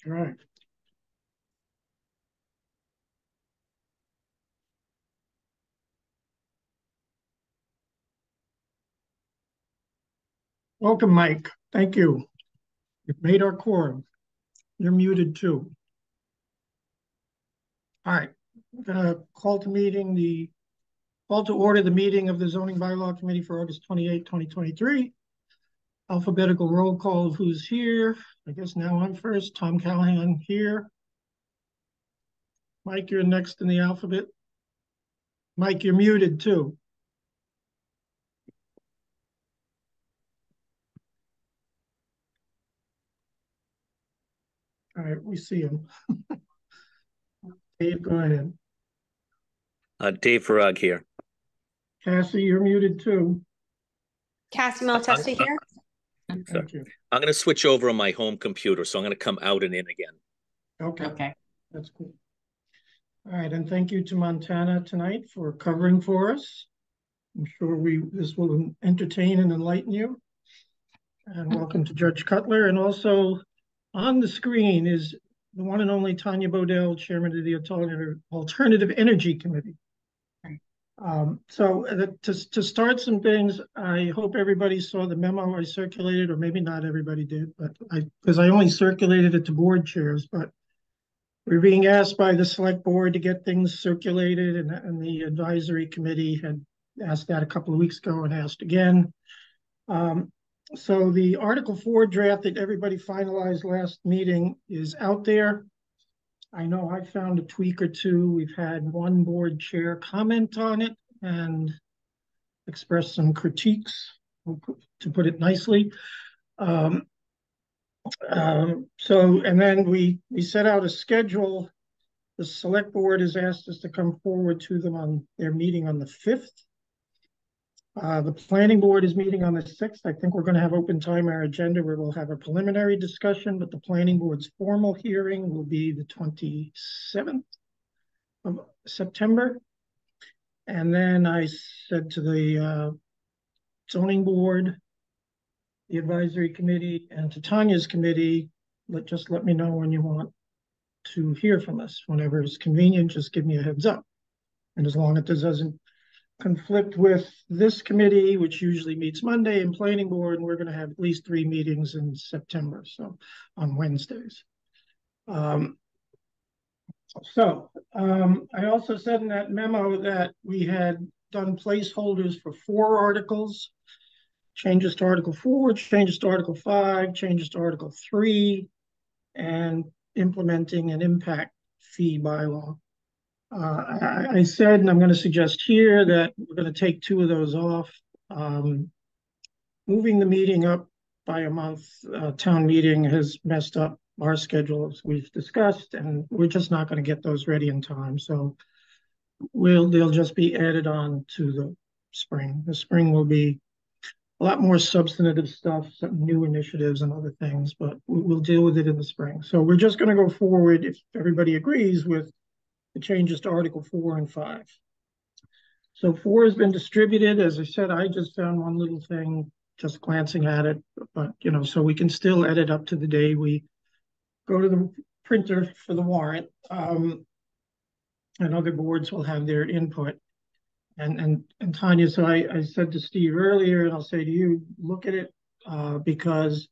All right. Welcome, Mike. Thank you. You've made our quorum. You're muted too. All right. I'm gonna call to order the meeting of the Zoning Bylaw Committee for August 28, 2023. Alphabetical roll call of who's here. I guess now I'm first. Tom Callahan here. Mike, you're next in the alphabet. Mike, you're muted too. All right, we see him. Dave, go ahead. Dave Farag here. Cassie, you're muted too. Cassie Malatesta here. Thank you. I'm going to switch over on my home computer, so I'm going to come out and in again. Okay. That's cool. All right, and thank you to Montana tonight for covering for us. I'm sure this will entertain and enlighten you. And welcome to Judge Cutler. And also on the screen is the one and only Tanya Bodell, Chairman of the Alternative Energy Committee. To start some things, I hope everybody saw the memo I circulated, or maybe not everybody did, but because I only circulated it to board chairs, but we're being asked by the select board to get things circulated, and the advisory committee had asked that a couple of weeks ago and asked again. So the Article 4 draft that everybody finalized last meeting is out there. I know I found a tweak or two. We've had one board chair comment on it and express some critiques, to put it nicely. And then we set out a schedule. The select board has asked us to come forward to them on their meeting on the 5th. The planning board is meeting on the 6th. I think we're going to have open time on our agenda where we'll have a preliminary discussion, but the planning board's formal hearing will be the 27th of September. And then I said to the zoning board, the advisory committee, and to Tanya's committee, just let me know when you want to hear from us. Whenever it's convenient, just give me a heads up. And as long as it doesn't conflict with this committee, which usually meets Monday, and planning board, and we're going to have at least 3 meetings in September, so on Wednesdays. I also said in that memo that we had done placeholders for 4 articles: changes to Article 4, changes to Article 5, changes to Article 3, and implementing an impact fee bylaw. I said, and I'm going to suggest here, that we're going to take 2 of those off. Moving the meeting up by a month, town meeting has messed up our schedule, as we've discussed, and we're just not going to get those ready in time. So they'll just be added on to the spring. The spring will be a lot more substantive stuff, some new initiatives and other things, but we'll deal with it in the spring. So we're just going to go forward, if everybody agrees, with the changes to Article 4 and 5. So 4 has been distributed. As I said, I just found one little thing, just glancing at it, but so we can still edit up to the day we go to the printer for the warrant. And other boards will have their input. And Tanya, so I said to Steve earlier, and I'll say to you, look at it, because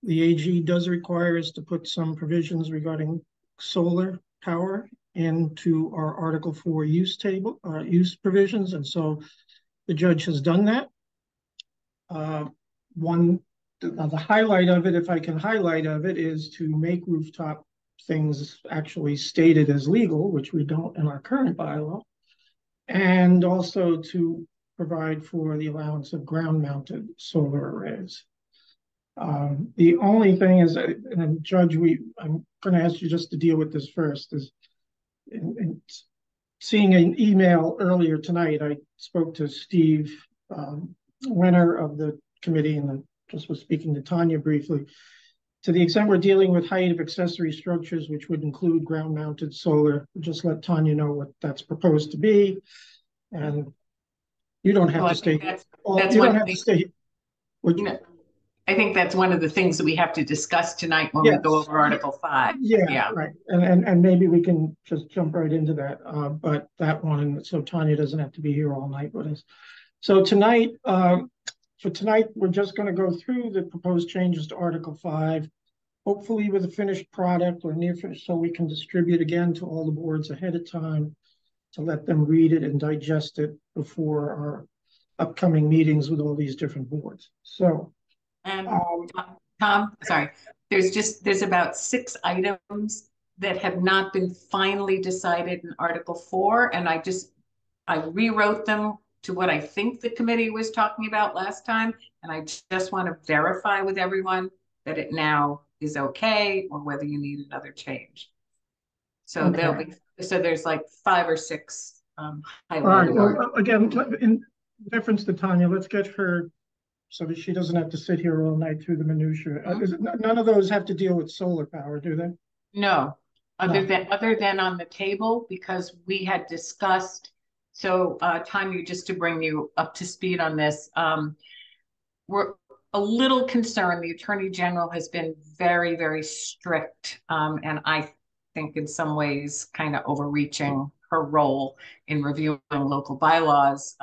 the AG does require us to put some provisions regarding solar power into our Article 4 use provisions, and so the judge has done that. The highlight of it, if I can highlight of it, is to make rooftop things actually stated as legal, which we don't in our current bylaw, and also to provide for the allowance of ground-mounted solar arrays. The only thing is, and Judge, I'm going to ask you just to deal with this first, is in seeing an email earlier tonight, I spoke to Steve Winter of the committee, and just was speaking to Tanya briefly. To the extent we're dealing with height of accessory structures, which would include ground-mounted solar, just let Tanya know what that's proposed to be, and you don't have to state. You don't have to state. I think that's one of the things that we have to discuss tonight when we go Yes. over Article 5. Yeah, right. And maybe we can just jump right into that. But that one, so Tanya doesn't have to be here all night with us. So tonight, for tonight, we're just going to go through the proposed changes to Article 5, hopefully with a finished product or near finished, so we can distribute again to all the boards ahead of time to let them read it and digest it before our upcoming meetings with all these different boards. So, And Tom, sorry, there's about 6 items that have not been finally decided in Article 4, and I rewrote them to what I think the committee was talking about last time, and I just want to verify with everyone that it now is okay, or whether you need another change. So okay. There's like 5 or 6 All highlighted. right. Well, again, in deference to Tanya, let's get her so that she doesn't have to sit here all night through the minutia. None of those have to deal with solar power, do they? No, other No. than on the table, because we had discussed. So, Tanya, just to bring you up to speed on this, we're a little concerned. The Attorney General has been very, very strict, and I think in some ways kind of overreaching her role in reviewing local bylaws,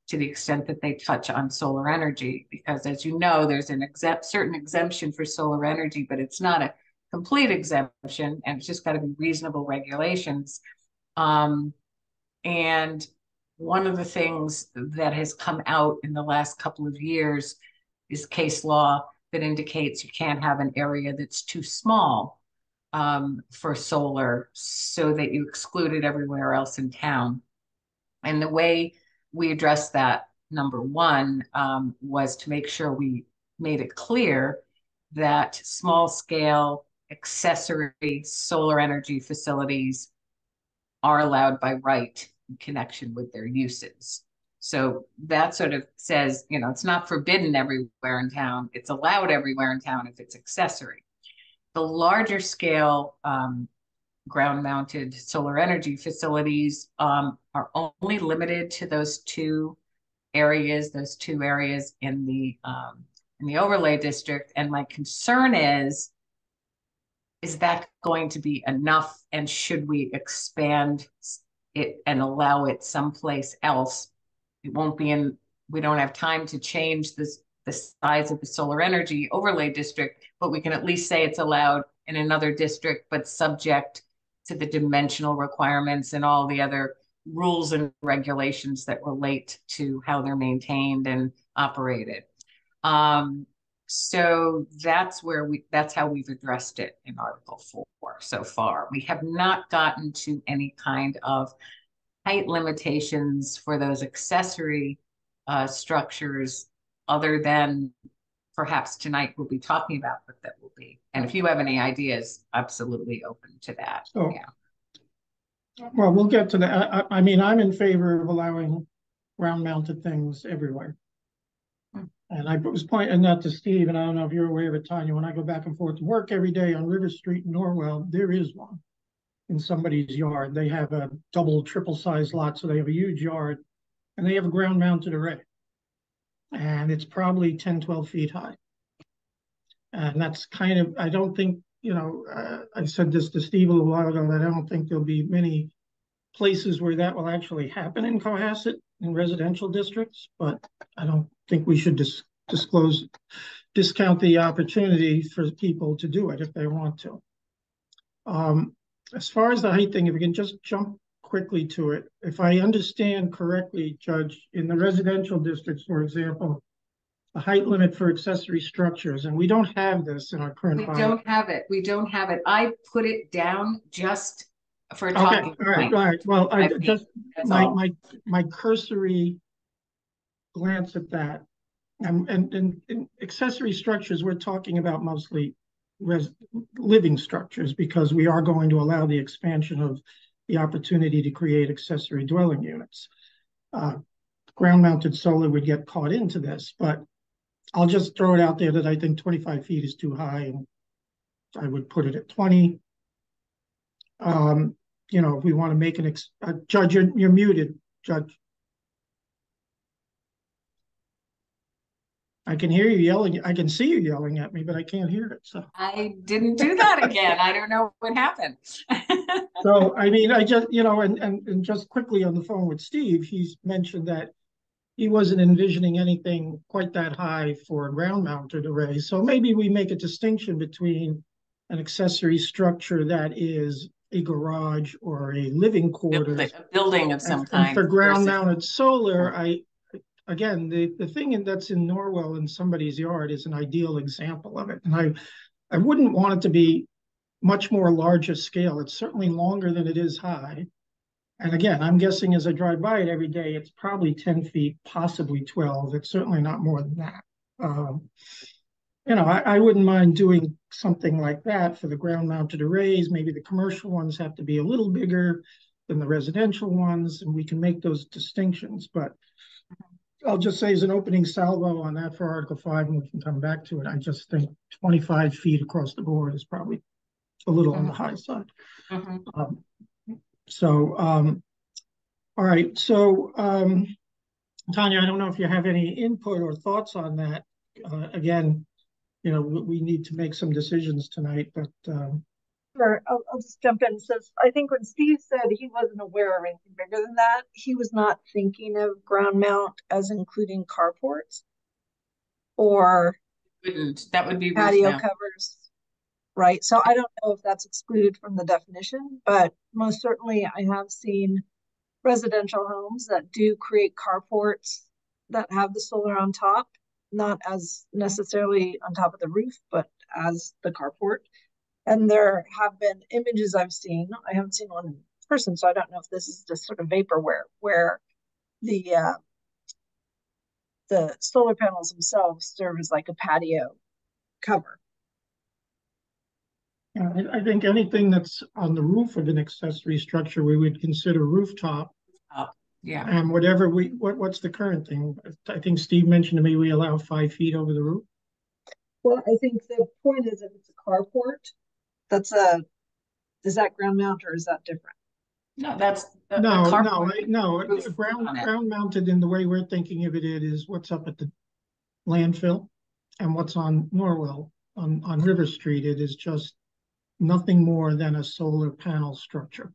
to the extent that they touch on solar energy. Because as you know, there's an certain exemption for solar energy, but it's not a complete exemption, and it's just got to be reasonable regulations. And one of the things that has come out in the last couple of years is case law that indicates you can't have an area that's too small for solar, so that you exclude it everywhere else in town. And the way we addressed that, number one, was to make sure we made it clear that small scale accessory solar energy facilities are allowed by right in connection with their uses. So that sort of says, it's not forbidden everywhere in town. It's allowed everywhere in town if it's accessory. The larger scale ground mounted solar energy facilities are only limited to those two areas in the overlay district. And my concern is that going to be enough? And should we expand it and allow it someplace else? It won't be we don't have time to change the size of the solar energy overlay district, but we can at least say it's allowed in another district, but subject to the dimensional requirements and all the other rules and regulations that relate to how they're maintained and operated. So that's how we've addressed it in Article 4 so far. We have not gotten to any kind of height limitations for those accessory structures, other than perhaps tonight we'll be talking about what that will be. And if you have any ideas, absolutely open to that. So, well, we'll get to that. I mean, I'm in favor of allowing ground mounted things everywhere. And I was pointing that to Steve, and I don't know if you're aware of it, Tanya, when I go back and forth to work every day on River Street in Norwell, there is one in somebody's yard. They have a double, triple size lot, so they have a huge yard, and they have a ground mounted array. And it's probably 10, 12 feet high. And that's kind of, I don't think, I said this to Steve a little while ago, that I don't think there'll be many places where that will actually happen in Cohasset in residential districts, but I don't think we should discount the opportunity for people to do it if they want to. As far as the height thing, if we can just jump quickly to it, if I understand correctly, Judge, in the residential districts, for example, the height limit for accessory structures, and we don't have this in our current bylaw. We don't have it. I put it down just for talking. Okay, all right. Well, I just my cursory glance at that, and in accessory structures, we're talking about mostly living structures, because we are going to allow the expansion of the opportunity to create accessory dwelling units. Ground-mounted solar would get caught into this, but I'll just throw it out there that I think 25 feet is too high, and I would put it at 20. If we want to make Judge, you're muted, Judge. I can hear you yelling. I can see you yelling at me, but I can't hear it. So, I didn't do that again. I don't know what happened. so I mean, I just, and just quickly on the phone with Steve, he's mentioned that he wasn't envisioning anything quite that high for a ground mounted array. So maybe we make a distinction between an accessory structure that is a garage or a living quarters. A building of some And kind. for ground mounted solar, again, the thing that's in Norwell in somebody's yard is an ideal example of it. And I wouldn't want it to be much more larger scale. It's certainly longer than it is high. And again, I'm guessing as I drive by it every day, it's probably 10 feet, possibly 12. It's certainly not more than that. I wouldn't mind doing something like that for the ground mounted arrays. Maybe the commercial ones have to be a little bigger than the residential ones, and we can make those distinctions. But I'll just say as an opening salvo on that for Article 5, and we can come back to it. I just think 25 feet across the board is probably a little on the high side. All right. So, Tanya, I don't know if you have any input or thoughts on that. Again, we need to make some decisions tonight, but Sure, I'll just jump in. So I think when Steve said he wasn't aware of anything bigger than that, he was not thinking of ground mount as including carports or that would be patio covers, right? So I don't know if that's excluded from the definition, but most certainly I have seen residential homes that do create carports that have the solar on top, not as necessarily on top of the roof, but as the carport. And there have been images I've seen. I haven't seen one in person, so I don't know if this is just sort of vaporware, where the solar panels themselves serve as like a patio cover. I think anything that's on the roof of an accessory structure, we would consider rooftop. Yeah. And what's the current thing? I think Steve mentioned to me we allow 5 feet over the roof. Well, I think the point is if it's a carport, is that ground mount or is that different? No, that's ground mounted in the way we're thinking of it is what's up at the landfill and what's on Norwell on River Street. It is just nothing more than a solar panel structure.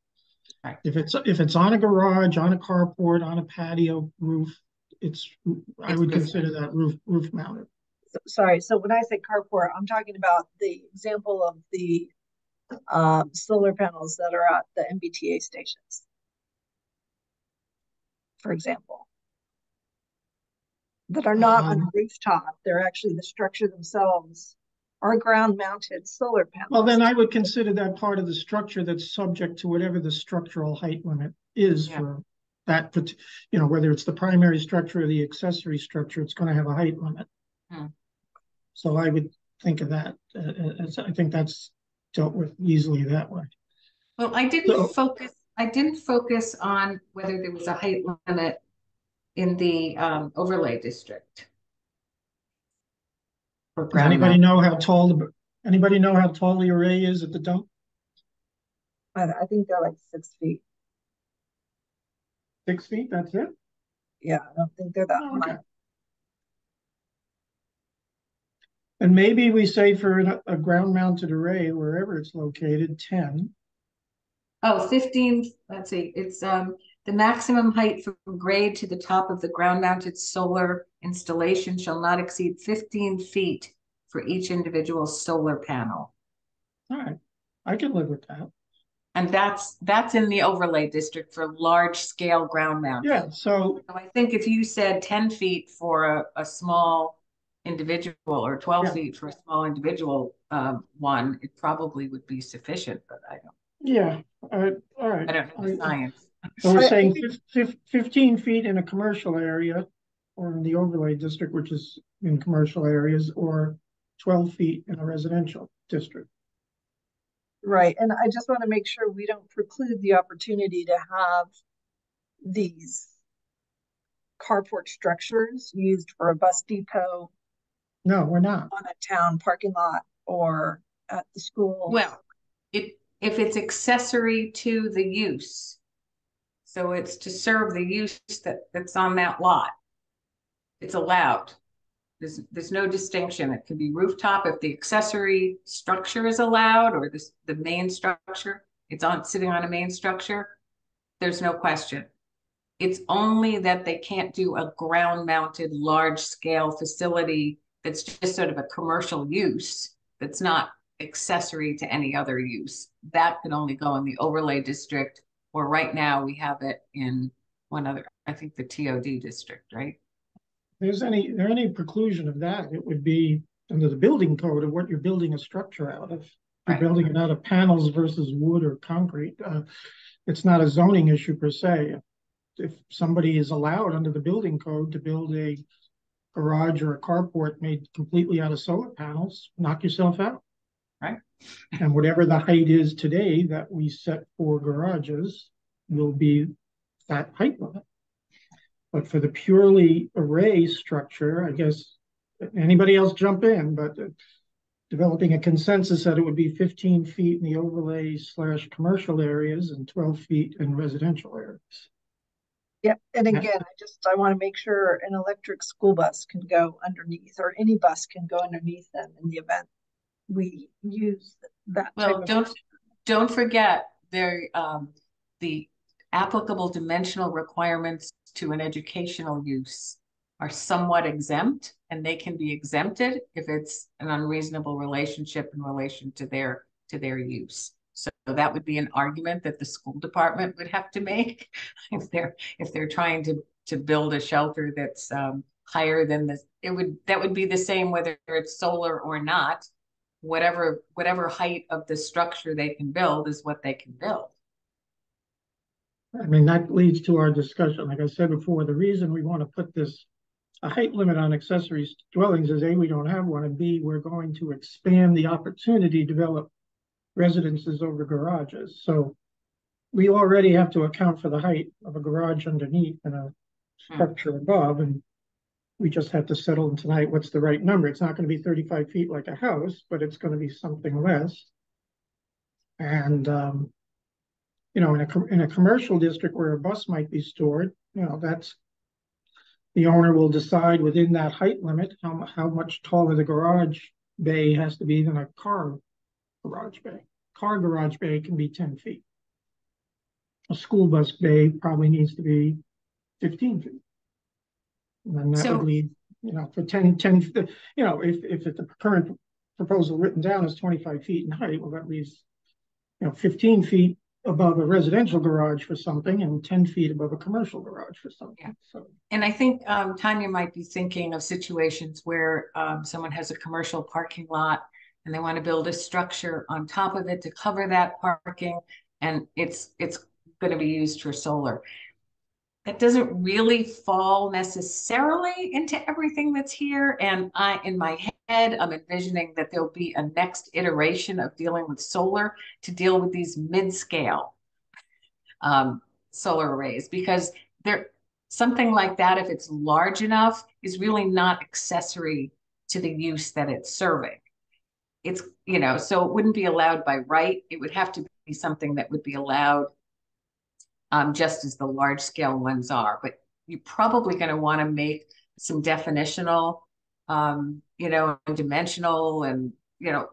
Right. If it's on a garage, on a carport, on a patio roof, I would consider that roof mounted. Sorry, so when I say carport, I'm talking about the example of the solar panels that are at the MBTA stations, for example, that are not on a rooftop. They're actually the structure themselves are ground mounted solar panels. Well, then I would consider that part of the structure that's subject to whatever the structural height limit is for that, whether it's the primary structure or the accessory structure, it's going to have a height limit. So I would think of that I think that's dealt with easily that way. Well, I didn't focus on whether there was a height limit in the overlay district. Does anybody know how tall the array is at the dump? I think they're like 6 feet. 6 feet, that's it? Yeah, I don't think they're that high. And maybe we say for a ground mounted array, wherever it's located, 10. Oh, 15, let's see, it's the maximum height from grade to the top of the ground mounted solar installation shall not exceed 15 feet for each individual solar panel. All right, I can live with that. And that's in the overlay district for large scale ground mounted. Yeah, so I think if you said 10 feet for a small individual or 12 feet for a small individual one, it probably would be sufficient, but I don't. Yeah, all right. I don't know the science. So we're saying 15 feet in a commercial area or in the overlay district, which is in commercial areas, or 12 feet in a residential district. Right, and I just want to make sure we don't preclude the opportunity to have these carport structures used for a bus depot. No, we're not. On a town parking lot or at the school. Well, if it's accessory to the use, so it's to serve the use that's on that lot, it's allowed. There's no distinction. It could be rooftop if the accessory structure is allowed, or the main structure, it's sitting on a main structure. There's no question. It's only that they can't do a ground mounted large scale facility that's just sort of a commercial use that's not accessory to any other use. That can only go in the overlay district, or right now we have it in one other, I think the TOD district, right? There's any preclusion of that, it would be under the building code of what you're building a structure out of. If you're Right. building it out of panels versus wood or concrete. It's not a zoning issue per se. If somebody is allowed under the building code to build a garage or a carport made completely out of solar panels, knock yourself out. Right. And whatever the height is today that we set for garages will be that height limit. But for the purely array structure, I guess, anybody else jump in, but developing a consensus that it would be 15 feet in the overlay / commercial areas and 12 feet in residential areas. Yep. And again, I want to make sure an electric school bus can go underneath, or any bus can go underneath them in the event we use that. Well, don't forget the applicable dimensional requirements to an educational use are somewhat exempt, and they can be exempted if it's an unreasonable relationship in relation to their use. So that would be an argument that the school department would have to make if they're trying to build a shelter that's higher than this. That would be the same whether it's solar or not. Whatever height of the structure they can build is what they can build. I mean, that leads to our discussion. Like I said before, the reason we want to put a height limit on accessory dwellings is A, we don't have one, and B, we're going to expand the opportunity to develop residences over garages. So we already have to account for the height of a garage underneath and a structure above, and we just have to settle in tonight what's the right number. It's not going to be 35 feet like a house, but it's going to be something less. And in a commercial district where a bus might be stored, that's the owner will decide within that height limit how much taller the garage bay has to be than a car garage bay. Car garage bay can be 10 feet. A school bus bay probably needs to be 15 feet. And then that would lead, for 10, if the current proposal written down is 25 feet in height, well, that leaves, 15 feet above a residential garage for something and 10 feet above a commercial garage for something. Yeah. So, and I think Tanya might be thinking of situations where someone has a commercial parking lot and they want to build a structure on top of it to cover that parking, and it's going to be used for solar. That doesn't really fall necessarily into everything that's here. And in my head, I'm envisioning that there'll be a next iteration of dealing with solar to deal with these mid-scale solar arrays, because something like that, if it's large enough, is really not accessory to the use that it's serving. It's, so it wouldn't be allowed by right. It would have to be something that would be allowed just as the large scale ones are. But you're probably going to want to make some definitional, dimensional and,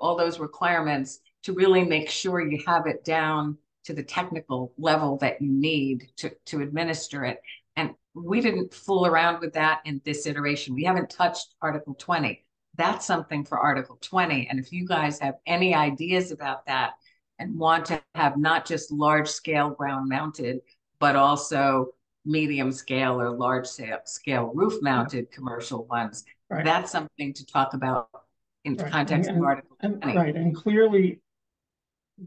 all those requirements to really make sure you have it down to the technical level that you need to administer it. And we didn't fool around with that in this iteration. We haven't touched Article 20. That's something for Article 20. And if you guys have any ideas about that and want to have not just large scale ground mounted, but also medium scale or large scale roof mounted commercial ones, right. That's something to talk about in the context of Article 20. Right, and clearly,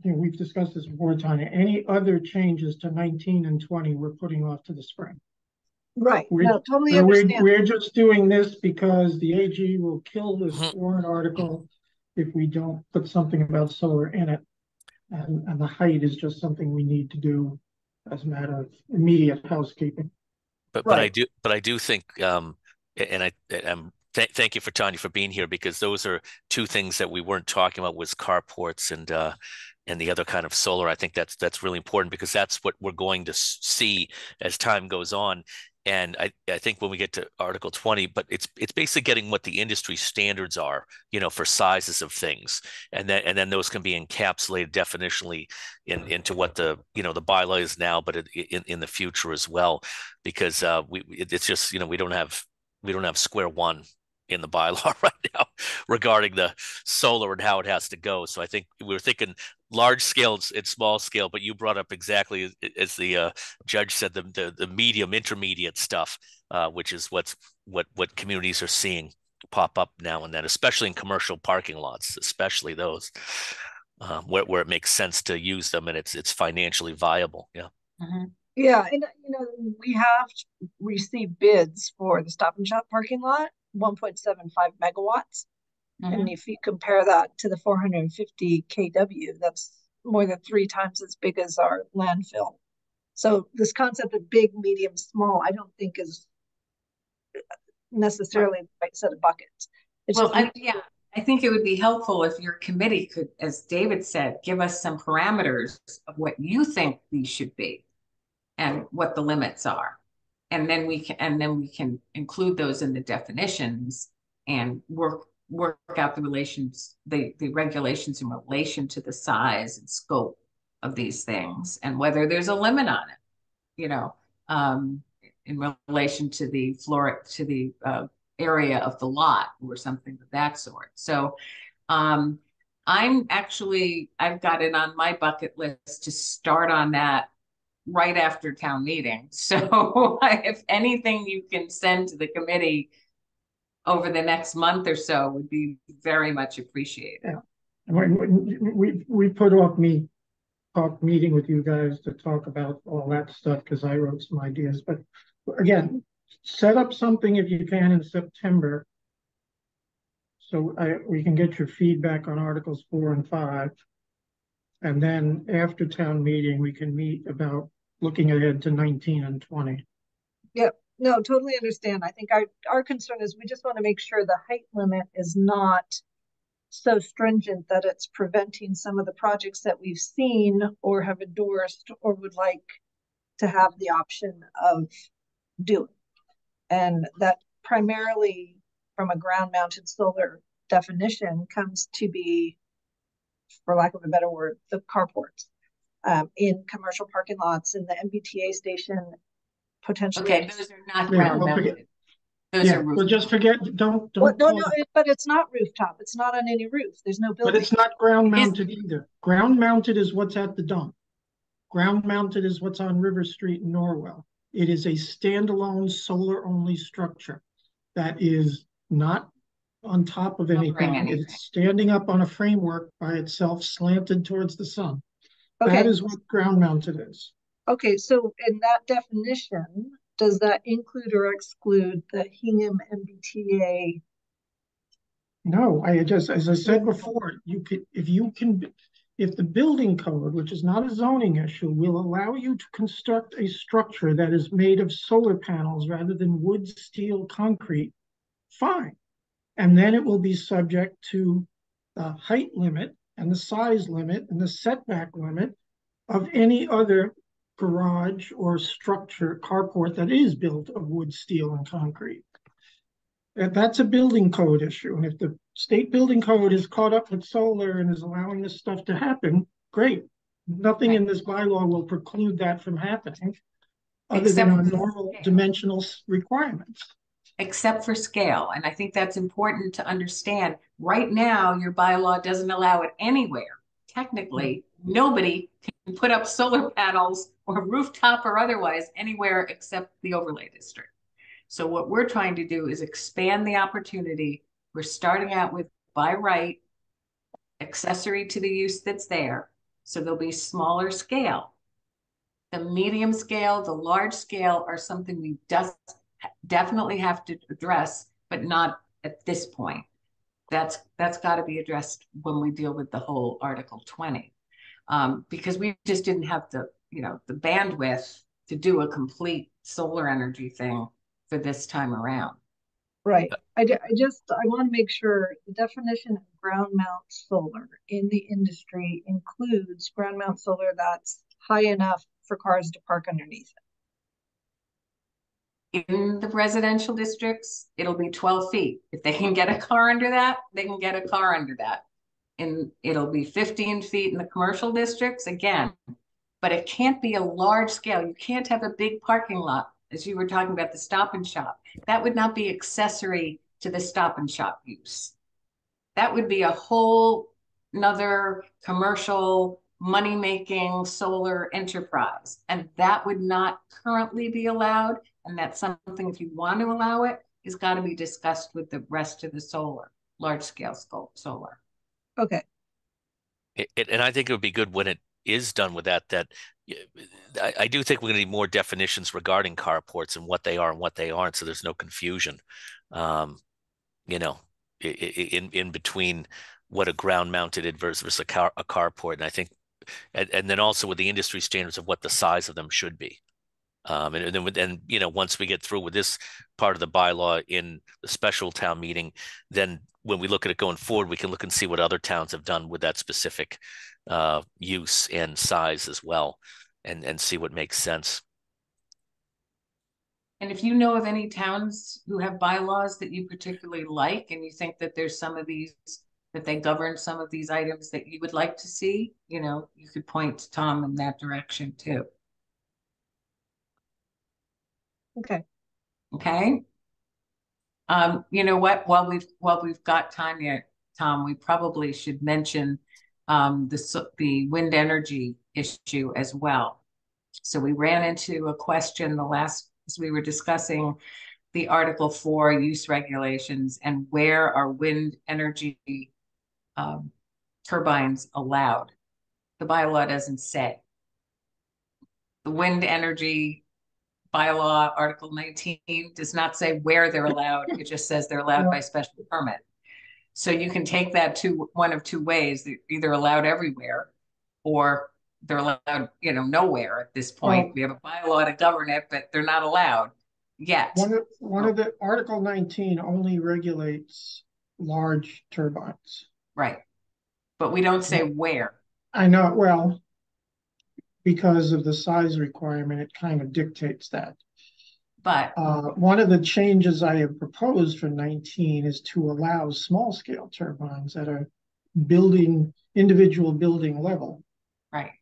we've discussed this before, Tanya, any other changes to 19 and 20 we're putting off to the spring. Right. Totally understand. We're just doing this because the AG will kill this warrant article if we don't put something about solar in it. And the height is just something we need to do as a matter of immediate housekeeping. But I do think, thank you for Tanya for being here, because those are two things that we weren't talking about, was carports and the other kind of solar. I think that's really important, because that's what we're going to see as time goes on. And I think when we get to Article 20, but it's basically getting what the industry standards are, for sizes of things, and then those can be encapsulated definitionally into what the the bylaw is now, but in the future as well, because it's just we don't have square one in the bylaw right now regarding the solar and how it has to go. So I think we were thinking large scale and small scale, but you brought up exactly as the judge said, the medium intermediate stuff, which is what communities are seeing pop up now and then, especially in commercial parking lots, especially those where it makes sense to use them and it's financially viable. Yeah. Mhm. Yeah, and we have received bids for the Stop and Shop parking lot, 1.75 megawatts. And if you compare that to the 450 kW, that's more than 3 times as big as our landfill. So this concept of big, medium, small, I don't think is necessarily the right set of buckets. It's Well, just, I think it would be helpful if your committee could, as David said, give us some parameters of what you think these should be and what the limits are. And then we can include those in the definitions and work out the regulations in relation to the size and scope of these things and whether there's a limit on it, in relation to the area of the lot or something of that sort. So I've got it on my bucket list to start on that right after town meeting. So if anything you can send to the committee over the next month or so would be very much appreciated. Yeah. We put off meeting with you guys to talk about all that stuff because I wrote some ideas. But again, set up something if you can in September so we can get your feedback on Articles 4 and 5. And then after town meeting, we can meet about looking ahead to 19 and 20. Yep. No, totally understand. I think our concern is we just want to make sure the height limit is not so stringent that it's preventing some of the projects that we've seen or have endorsed or would like to have the option of doing. And that primarily from a ground mounted solar definition comes to be, for lack of a better word, the carports in commercial parking lots in the MBTA station. Potentially. Okay, those are not ground mounted. Those are roof. Well, just forget. Don't. Well, no, but it's not rooftop. It's not on any roof. There's no building. But it's not ground mounted either. Ground mounted is what's at the dump. Ground mounted is what's on River Street in Norwell. It is a standalone solar only structure that is not on top of anything. It's standing up on a framework by itself, slanted towards the sun. Okay. That is what ground mounted is. Okay, so in that definition, does that include or exclude the Hingham MBTA? No, as I said before, if the building code, which is not a zoning issue, will allow you to construct a structure that is made of solar panels rather than wood, steel, concrete, fine. And then it will be subject to the height limit and the size limit and the setback limit of any other garage or structure, carport that is built of wood, steel, and concrete. That's a building code issue. And if the state building code is caught up with solar and is allowing this stuff to happen, great. Nothing in this bylaw will preclude that from happening other than on normal dimensional requirements. Except for scale. And I think that's important to understand. Right now, your bylaw doesn't allow it anywhere. Technically, nobody can put up solar panels or rooftop or otherwise anywhere except the overlay district. So what we're trying to do is expand the opportunity. We're starting out with by right, accessory to the use that's there. So there'll be smaller scale. The medium scale, the large scale are something we definitely have to address, but not at this point. That's got to be addressed when we deal with the whole Article 20, because we just didn't have the bandwidth to do a complete solar energy thing for this time around. Right. I want to make sure the definition of ground mount solar in the industry includes ground mount solar that's high enough for cars to park underneath it. In the residential districts, it'll be 12 feet. If they can get a car under that, they can get a car under that. And it'll be 15 feet in the commercial districts again, but it can't be a large scale. You can't have a big parking lot, as you were talking about the Stop and Shop. That would not be accessory to the Stop and Shop use. That would be a whole another commercial money-making solar enterprise. And that would not currently be allowed. And that's something, if you want to allow it, is got to be discussed with the rest of the solar, large-scale solar. Okay. And I think it would be good when it is done with that, I do think we're going to need more definitions regarding carports and what they are and what they aren't, so there's no confusion, you know, in between what a ground-mounted versus a carport. And I think, and then also with the industry standards of what the size of them should be. And then you know, once we get through with this part of the bylaw in the special town meeting, then when we look at it going forward, we can look and see what other towns have done with that specific use and size as well, and see what makes sense. And if you know of any towns who have bylaws that you particularly like, and you think that there's some of these, that they govern some of these items that you would like to see, you know, you could point Tom in that direction too. Okay. Okay. You know what? While we've got Tanya, Tom, we probably should mention the wind energy issue as well. So we ran into a question as we were discussing the Article 4 use regulations and where are wind energy turbines allowed. The bylaw doesn't say. The wind energy bylaw, Article 19, does not say where they're allowed. It just says they're allowed by special permit. So you can take that one of two ways. They're either allowed everywhere, or they're allowed, you know, nowhere at this point. Well, we have a bylaw to govern it, but they're not allowed yet. One of the Article 19 only regulates large turbines. Right. But we don't say where. I know, well, because of the size requirement, it kind of dictates that. But one of the changes I have proposed for 19 is to allow small scale turbines at a individual building level. Right.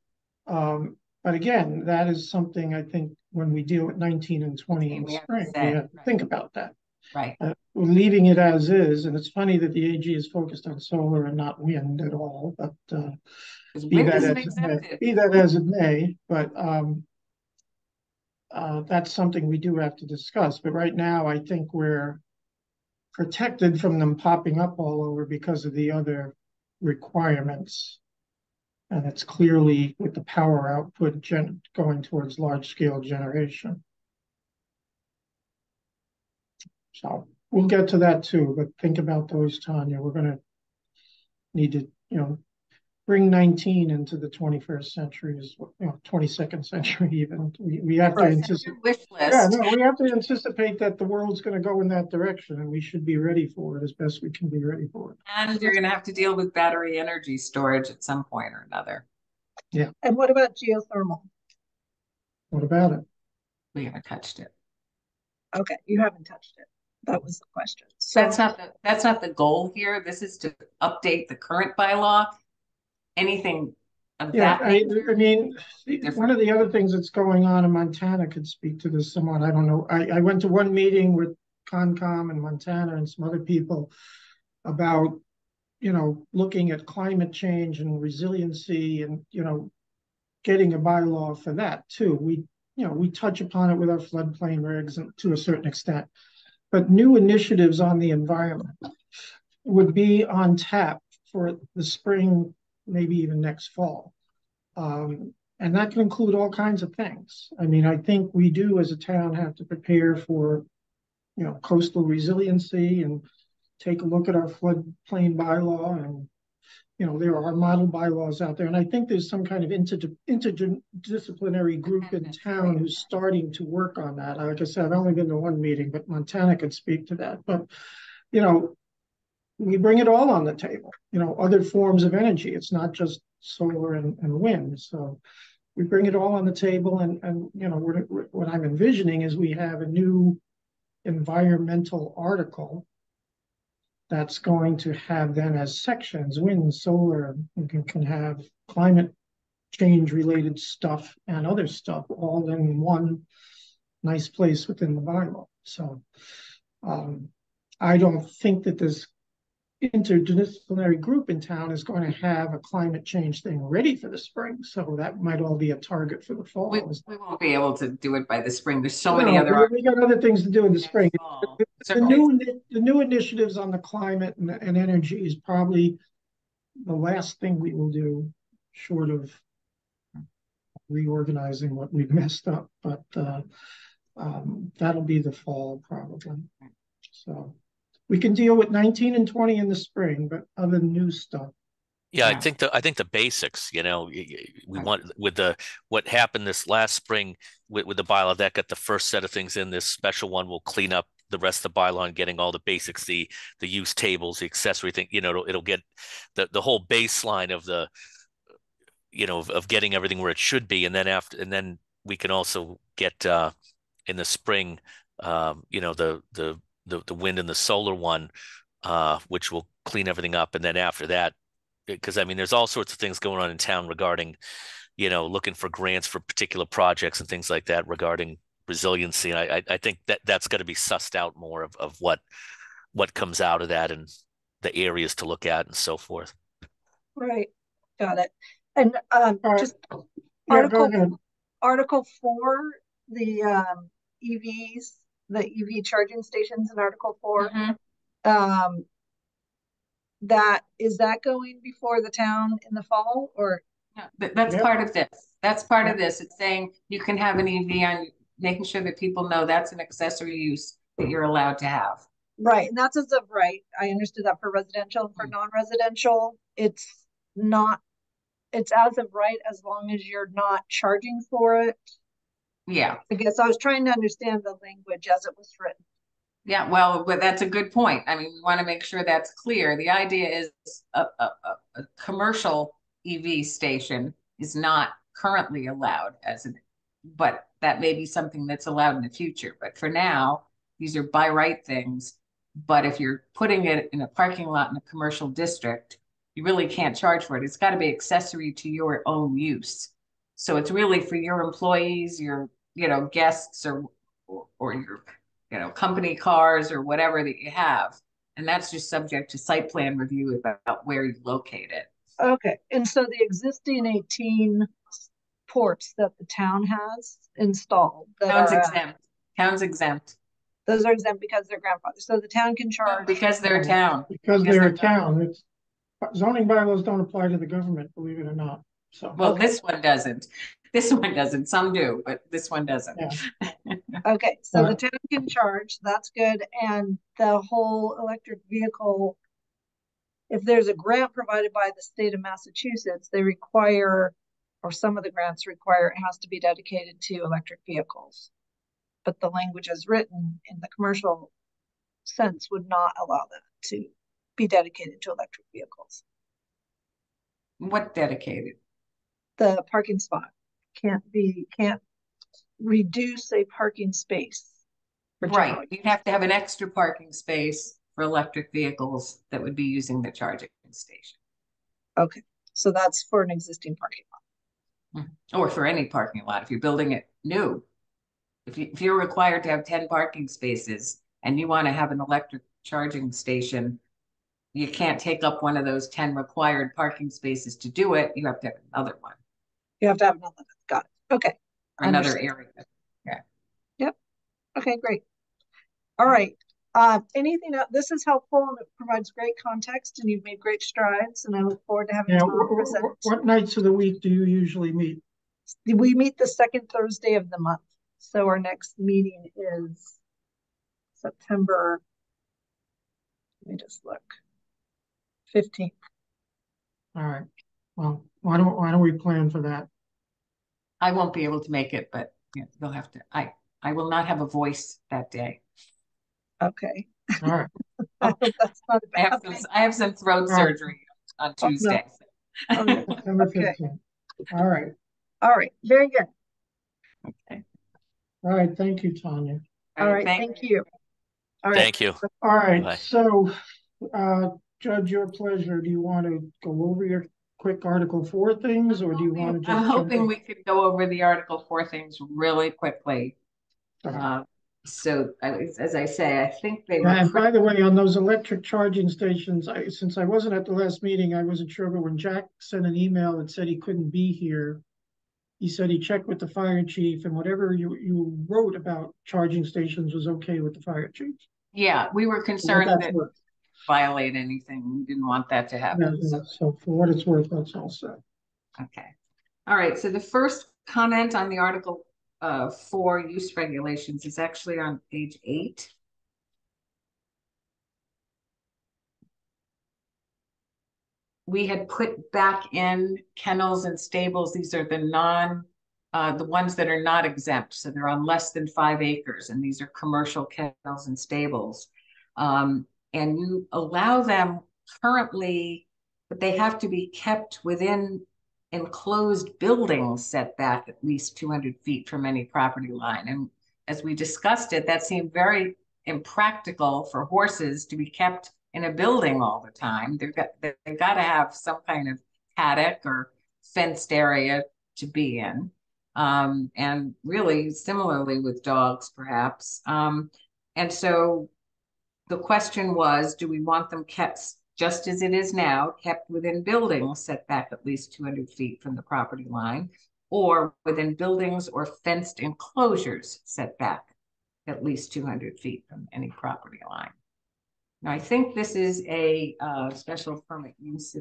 But again, that is something I think when we deal with 19 and 20 in the spring, we have to think about that. Right. We're leaving it as is, and it's funny that the AG is focused on solar and not wind at all, but be that as it may, but that's something we do have to discuss. But right now, I think we're protected from them popping up all over because of the other requirements. And it's clearly with the power output going towards large-scale generation. So we'll get to that too, but think about those, Tanya. We're going to need to, you know, bring 19 into the 21st century, as well, you know, 22nd century even. We have to anticipate. Wish list. Yeah, no, we have to anticipate that the world's going to go in that direction, and we should be ready for it as best we can be ready for it. And you're going to have to deal with battery energy storage at some point or another. Yeah. And what about geothermal? What about it? We haven't touched it. Okay, you haven't touched it. That was the question. So that's not the goal here. This is to update the current bylaw. Anything of that nature. I mean, one of the other things that's going on in Montana could speak to this somewhat. I don't know. I went to one meeting with Concom in Montana and some other people about, you know, looking at climate change and resiliency and, you know, getting a bylaw for that too. We touch upon it with our floodplain regs and to a certain extent, but new initiatives on the environment would be on tap for the spring, maybe even next fall. And that can include all kinds of things. I mean, I think we do as a town have to prepare for, you know, coastal resiliency and take a look at our floodplain bylaw. And, you know, there are model bylaws out there. And I think there's some kind of interdisciplinary group in town who's starting to work on that. Like I said, I've only been to one meeting, but Montana could speak to that. But, you know, we bring it all on the table, you know, other forms of energy. It's not just solar and wind. So we bring it all on the table and you know, what I'm envisioning is we have a new environmental article that's going to have then as sections, wind, solar, you can have climate change related stuff and other stuff all in one nice place within the bylaw. So I don't think that this interdisciplinary group in town is going to have a climate change thing ready for the spring. So that might all be a target for the fall. We won't be able to do it by the spring. There's so many other. We got other things to do in the spring. The new initiatives on the climate and energy is probably the last thing we will do, short of reorganizing what we've messed up. But that'll be the fall probably. So we can deal with 19 and 20 in the spring, but other new stuff. Yeah, I think the basics, you know, we want with what happened this last spring with the bylaw that got the first set of things in. This special one will clean up the rest of the bylaw and getting all the basics, the use tables, the accessory thing. You know, it'll get the whole baseline of the, you know, of getting everything where it should be, and then we can also get in the spring, you know, the wind and the solar one, which will clean everything up, and then after that. Because I mean, there's all sorts of things going on in town regarding, you know, looking for grants for particular projects and things like that regarding resiliency. And I think that's got to be sussed out more of what comes out of that and the areas to look at and so forth. Right, got it. And just Article 4, the EVs, the EV charging stations in Article 4. Mm-hmm. That going before the town in the fall, or that's part of this. That's part of this. It's saying you can have an EV on, making sure that people know that's an accessory use that you're allowed to have. Right, and that's as of right. I understood that for residential and for non-residential, it's not. It's as of right as long as you're not charging for it. Yeah, I guess I was trying to understand the language as it was written. Yeah, well, but that's a good point. I mean, we want to make sure that's clear. The idea is a commercial EV station is not currently allowed but that may be something that's allowed in the future. But for now, these are by right things. But if you're putting it in a parking lot in a commercial district, you really can't charge for it. It's got to be accessory to your own use. So it's really for your employees, your, you know, guests or your, you know, company cars or whatever that you have. And that's just subject to site plan review about where you locate it. Okay. And so the existing 18 ports that the town has installed. Town's exempt. Town's exempt. Those are exempt because they're grandfathered. So the town can charge. No, because they're a town. Because they're a town. It's, zoning bylaws don't apply to the government, believe it or not. So well, this one doesn't. This one doesn't. Some do, but this one doesn't. Yeah. Okay, so the town can charge. That's good. And the whole electric vehicle, if there's a grant provided by the state of Massachusetts, they require, or some of the grants require, it has to be dedicated to electric vehicles. But the language as written in the commercial sense would not allow that to be dedicated to electric vehicles. What dedicated? The parking spot can't reduce a parking space. Right, you'd have to have an extra parking space for electric vehicles that would be using the charging station. Okay, so that's for an existing parking lot. Or for any parking lot, if you're building it new. If you're required to have 10 parking spaces and you want to have an electric charging station, you can't take up one of those 10 required parking spaces to do it. You have to have another one. You have to have another. Got it. Okay. Or another area. Yeah. Yep. Okay, great. All right. Anything else? This is helpful and it provides great context and you've made great strides and I look forward to having Tom present. What nights of the week do you usually meet? We meet the second Thursday of the month. So our next meeting is September, let me just look, 15th. All right. Well, why don't we plan for that? I won't be able to make it, but yeah, they'll have to. I will not have a voice that day. Okay. All right. That's not a bad thing. I have some throat surgery on Tuesday. No. Okay. September 15th. All right. All right, very good. Okay. All right, thank you, Tanya. All right, thank you. All right. Thank you. All right, Bye. so, Judge, your pleasure. Do you want to go over your quick Article 4 things, or do you want to I'm just jump hoping in? we could go over the Article 4 things really quickly. All right. So as I say, I think they Yeah, were and by the way, on those electric charging stations, since I wasn't at the last meeting, I wasn't sure, but when Jack sent an email and said he couldn't be here, he said he checked with the fire chief, and whatever you wrote about charging stations was okay with the fire chief. yeah, we were For what concerned that's that worth. violate anything. We didn't want that to Yeah, happen. so for what it's worth, that's all set. Okay. All right. So the first comment on the Article 4 use regulations is actually on page 8. We had put back in kennels and stables. These are the ones that are not exempt. So they're on less than 5 acres, and these are commercial kennels and stables. And you allow them currently, but they have to be kept within enclosed buildings set back at least 200 feet from any property line. And as we discussed it, that seemed very impractical for horses to be kept in a building all the time. They've got to have some kind of paddock or fenced area to be in. And really similarly with dogs, perhaps. And so the question was, do we want them kept just as it is now, kept within buildings set back at least 200 feet from the property line, or within buildings or fenced enclosures set back at least 200 feet from any property line? Now, I think this is a special permit use.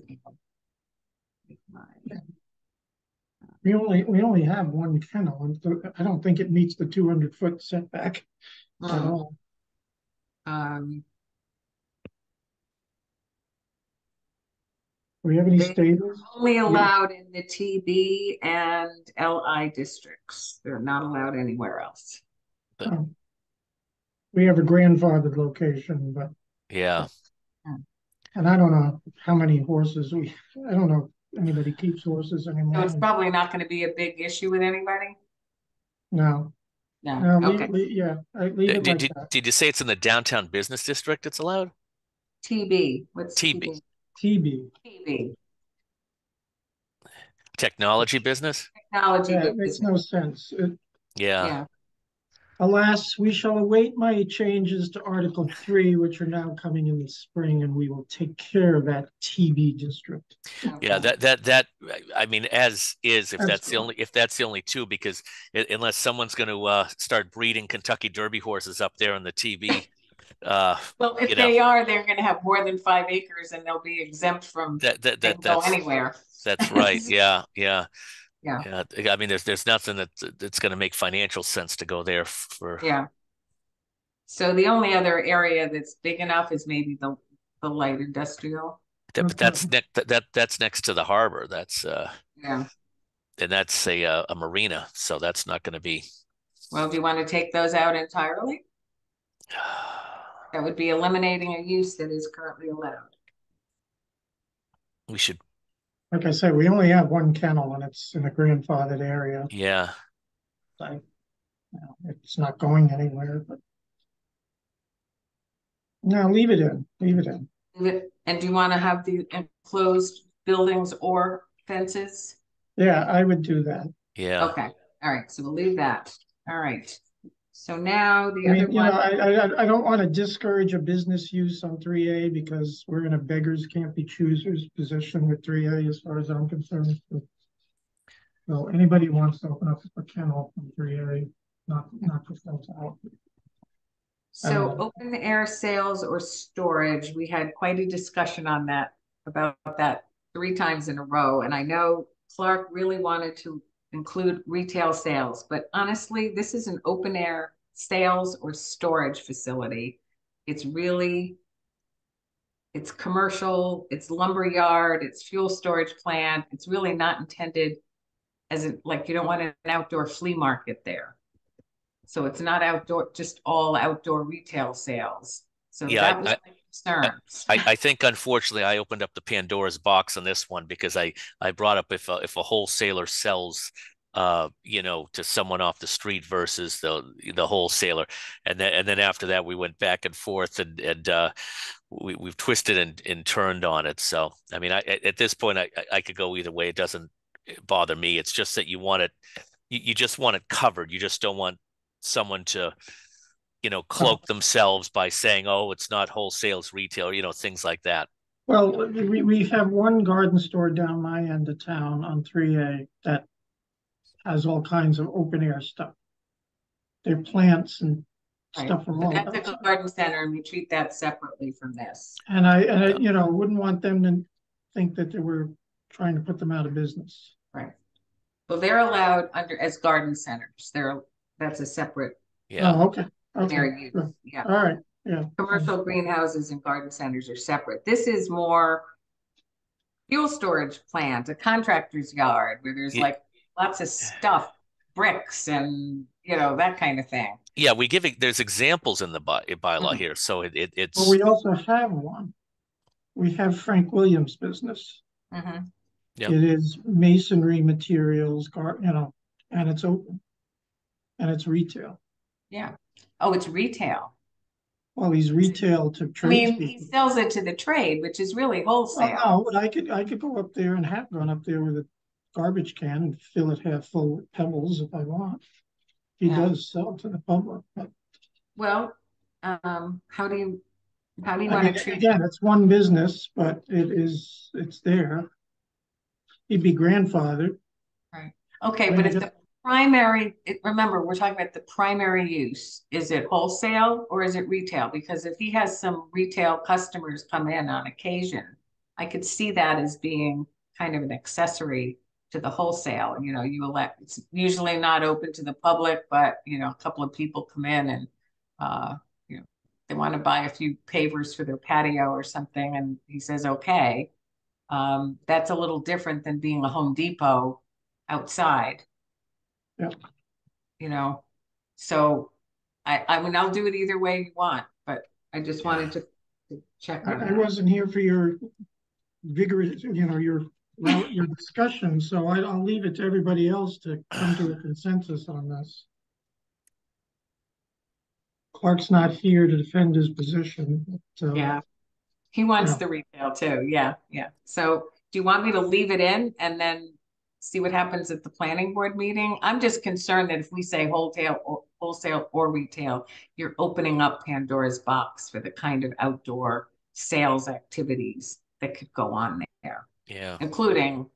We only have one kennel, and I don't think it meets the 200-foot setback at all. Do we have any They stables? only allowed in the TB and LI districts. They're not allowed anywhere else. Oh. We have a grandfathered location, but, Yeah. and I don't know how many horses I don't know if anybody keeps horses So anymore. it's probably not going to be a big issue with anybody? No, No, okay. leave it like that. Did you say it's in the downtown business district it's allowed? TB, what's TB. TB. TB, Technology business? technology Yeah, it makes business. no sense. Yeah. Yeah, Alas, we shall await my changes to Article 3, which are now coming in the spring, and we will take care of that TB district. Yeah, okay. that I mean, as is, if that's Absolutely. the only two, because unless someone's going to start breeding Kentucky Derby horses up there in the TB, Well, if they are, they're going to have more than 5 acres and they'll be exempt from go anywhere. That's right. Yeah, yeah. Yeah. I mean, there's nothing that's going to make financial sense to go there for. Yeah. So the only other area that's big enough is maybe the light industrial. But that's next to the harbor. That's Yeah. and that's a marina, so that's not going to be. Well, do you want to take those out entirely? That would be eliminating a use that is currently allowed. We should. Like I said, we only have one kennel, and it's in a grandfathered area. Yeah. So, it's not going anywhere, but no, leave it in. Leave it in. And do you want to have the enclosed buildings or fences? Yeah, I would do that. Yeah. Okay. All right. So we'll leave that. All right. So now the I mean, other one. I don't want to discourage a business use on 3A because we're in a beggars can't be choosers position with 3A as far as I'm concerned. So anybody who wants to open up a kennel from 3A, not to fence out. So open air sales or storage, we had quite a discussion on that, about that 3 times in a row. And I know Clark really wanted to include retail sales, but honestly, this is an open air sales or storage facility. It's commercial, it's lumber yard, it's fuel storage plant. It's really not intended as like you don't want an outdoor flea market there. So it's not outdoor, just all outdoor retail sales. So Yeah, that was my concern. I think unfortunately I opened up the Pandora's box on this one because I brought up if a wholesaler sells you know, to someone off the street versus the wholesaler. And then after that, we went back and forth, and we've twisted and turned on it. So, I mean, at this point, I could go either way. It doesn't bother me. It's just that you want it, you just want it covered. You just don't want someone to, you know, cloak themselves by saying, oh, it's not wholesale, it's retail, you know, things like that. Well, we have one garden store down my end of town on 3A that has all kinds of open air stuff. Their plants and Right. stuff are But all that's a outside. garden center, and we treat that separately from this. And I, you know, wouldn't want them to think that they were trying to put them out of business. Right. Well, they're allowed as garden centers. That's a separate Yeah. Oh, okay. Okay. area use. Good. Yeah. All right. Yeah. Commercial greenhouses and garden centers are separate. This is more fuel storage plant, a contractor's yard where there's Yeah. like lots of stuff, bricks and, you know, that kind of thing. Yeah, there's examples in the bylaw here. So it's Well, we also have one. We have Frank Williams' business. Mm-hmm. Yep. It is masonry materials, you know, and it's open. And it's retail. Yeah. Oh, it's retail. Well, he's retail to I mean, tradespeople. he sells it to the trade, which is really wholesale. No, but I could go up there and have gone up there with a garbage can and fill it half full with pebbles if I want. He Yeah. does sell to the public, but Well, how do you I want mean, to treat again, it's one business, but it's there. He'd be grandfathered. Right. Okay, I but mean, if the primary, remember, we're talking about the primary use. Is it wholesale or is it retail? Because if he has some retail customers come in on occasion, I could see that as being kind of an accessory to the wholesale. You know, it's usually not open to the public, but you know, a couple of people come in and you know, they want to buy a few pavers for their patio or something, and he says, okay. That's a little different than being a Home Depot outside. Yeah. You know, so I mean, I'll do it either way you want, but I just wanted to check on I that. wasn't here for your vigorous, you know, your discussion, so I'll leave it to everybody else to come to a consensus on this. Clark's not here to defend his position. But, Yeah. He wants Yeah. the retail too. Yeah. Yeah. So do you want me to leave it in and then see what happens at the planning board meeting? I'm just concerned that if we say wholesale or retail, you're opening up Pandora's box for the kind of outdoor sales activities that could go on there. Yeah. Including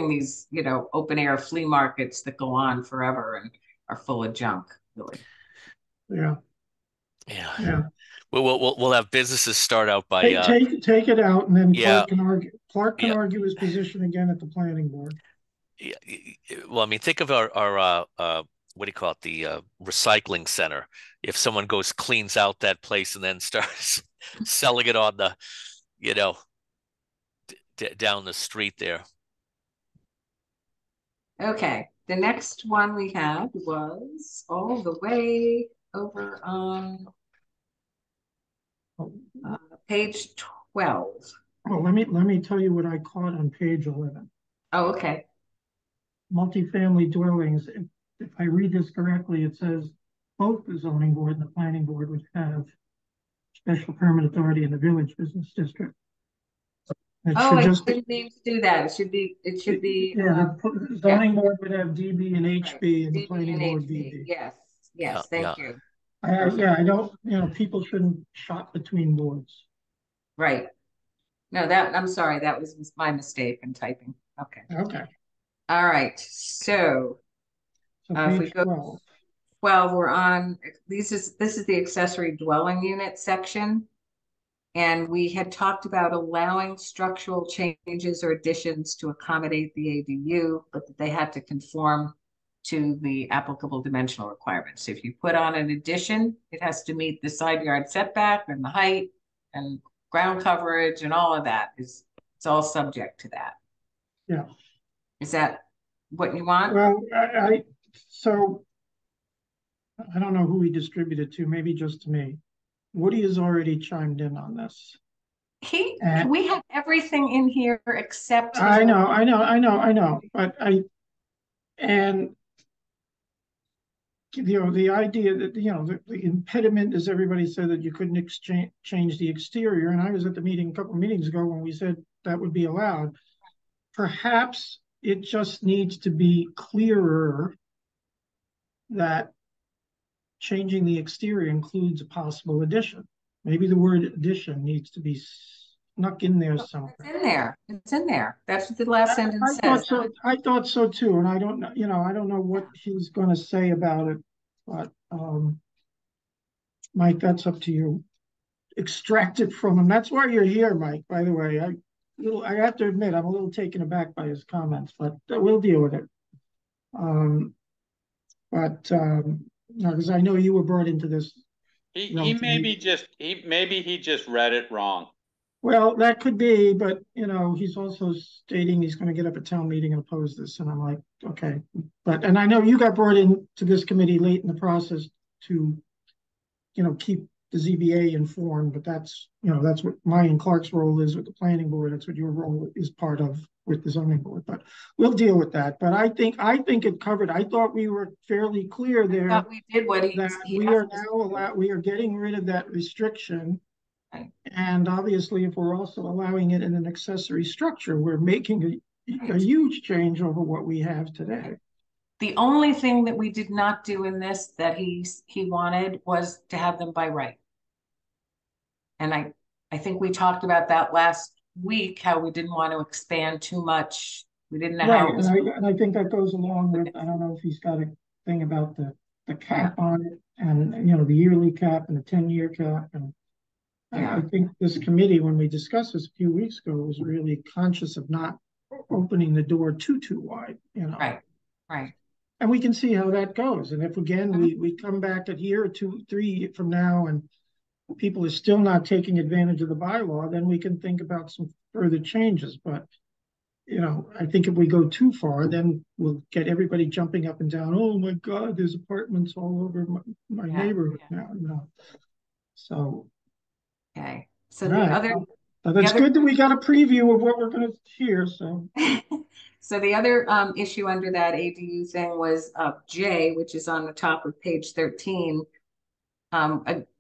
these, you know, open air flea markets that go on forever and are full of junk, really. Yeah. Yeah. Yeah. We'll have businesses start out by Take it out, and then Yeah. Clark can argue. Clark can Yeah. argue his position again at the planning board. well, I mean, think of our what do you call it, the recycling center. If someone cleans out that place and then starts selling it on the, you know, down the street there. Okay, the next one we had was all the way over on page 12. Well, let me tell you what I caught on page 11. Oh, okay. Multifamily dwellings. If I read this correctly, it says both the zoning board and the planning board would have special permit authority in the village business district. It Oh, I just didn't mean to do that. It should be. yeah, the zoning board would have DB and HB, and the DB planning and board HB. VB. Yes, Yeah, thank you. I don't, you know, people shouldn't shop between boards. Right. No, I'm sorry. That was my mistake in typing. Okay. Okay. All right. So So if we page go 12. 12, we're on, this is the accessory dwelling unit section. And we had talked about allowing structural changes or additions to accommodate the ADU, but that they had to conform to the applicable dimensional requirements. So if you put on an addition, it has to meet the side yard setback and the height and ground coverage and all of that. It's all subject to that. Yeah. Is that what you want? Well, so I don't know who we distributed to, maybe just to me. Woody has already chimed in on this. We have everything in here except. I know, but And the idea that, the impediment is everybody said that you couldn't change the exterior. And I was at the meeting a couple of meetings ago when we said that would be allowed. Perhaps it just needs to be clearer that changing the exterior includes a possible addition. Maybe the word addition needs to be snuck in there somewhere. It's in there. It's in there. That's what the last sentence says. I thought so too, and I don't know, I don't know what he's going to say about it, but Mike, that's up to you. Extract it from him. That's why you're here, Mike. By the way, I have to admit I'm a little taken aback by his comments, but we'll deal with it. Because I know you were brought into this. He maybe he just read it wrong. Well, that could be, but he's also stating he's going to get up at town meeting and oppose this, and I'm like, okay. And I know you got brought into this committee late in the process to, keep the ZBA informed, but that's what mine and Clark's role is with the planning board. That's what your role is part of with the zoning board. But we'll deal with that. But I think it covered. I thought we were fairly clear there. I thought we did what we are getting rid of that restriction. Right. And obviously, if we're also allowing it in an accessory structure, we're making a huge change over what we have today. The only thing that we did not do in this that he wanted was to have them by right. And I think we talked about that last week, how we didn't want to expand too much. We didn't know how it was. And I think that goes along with, I don't know if he's got a thing about the cap on it, and the yearly cap and the 10-year cap. And I think this committee, when we discussed this a few weeks ago, was really conscious of not opening the door too wide. Right. And we can see how that goes. And if again we come back a year or 2, 3 from now, and people are still not taking advantage of the bylaw, then we can think about some further changes. But I think if we go too far, then we'll get everybody jumping up and down. Oh my God, there's apartments all over my neighborhood now. So okay. So that's good that we got a preview of what we're going to hear. So. So the other issue under that ADU thing was J, which is on the top of page 13.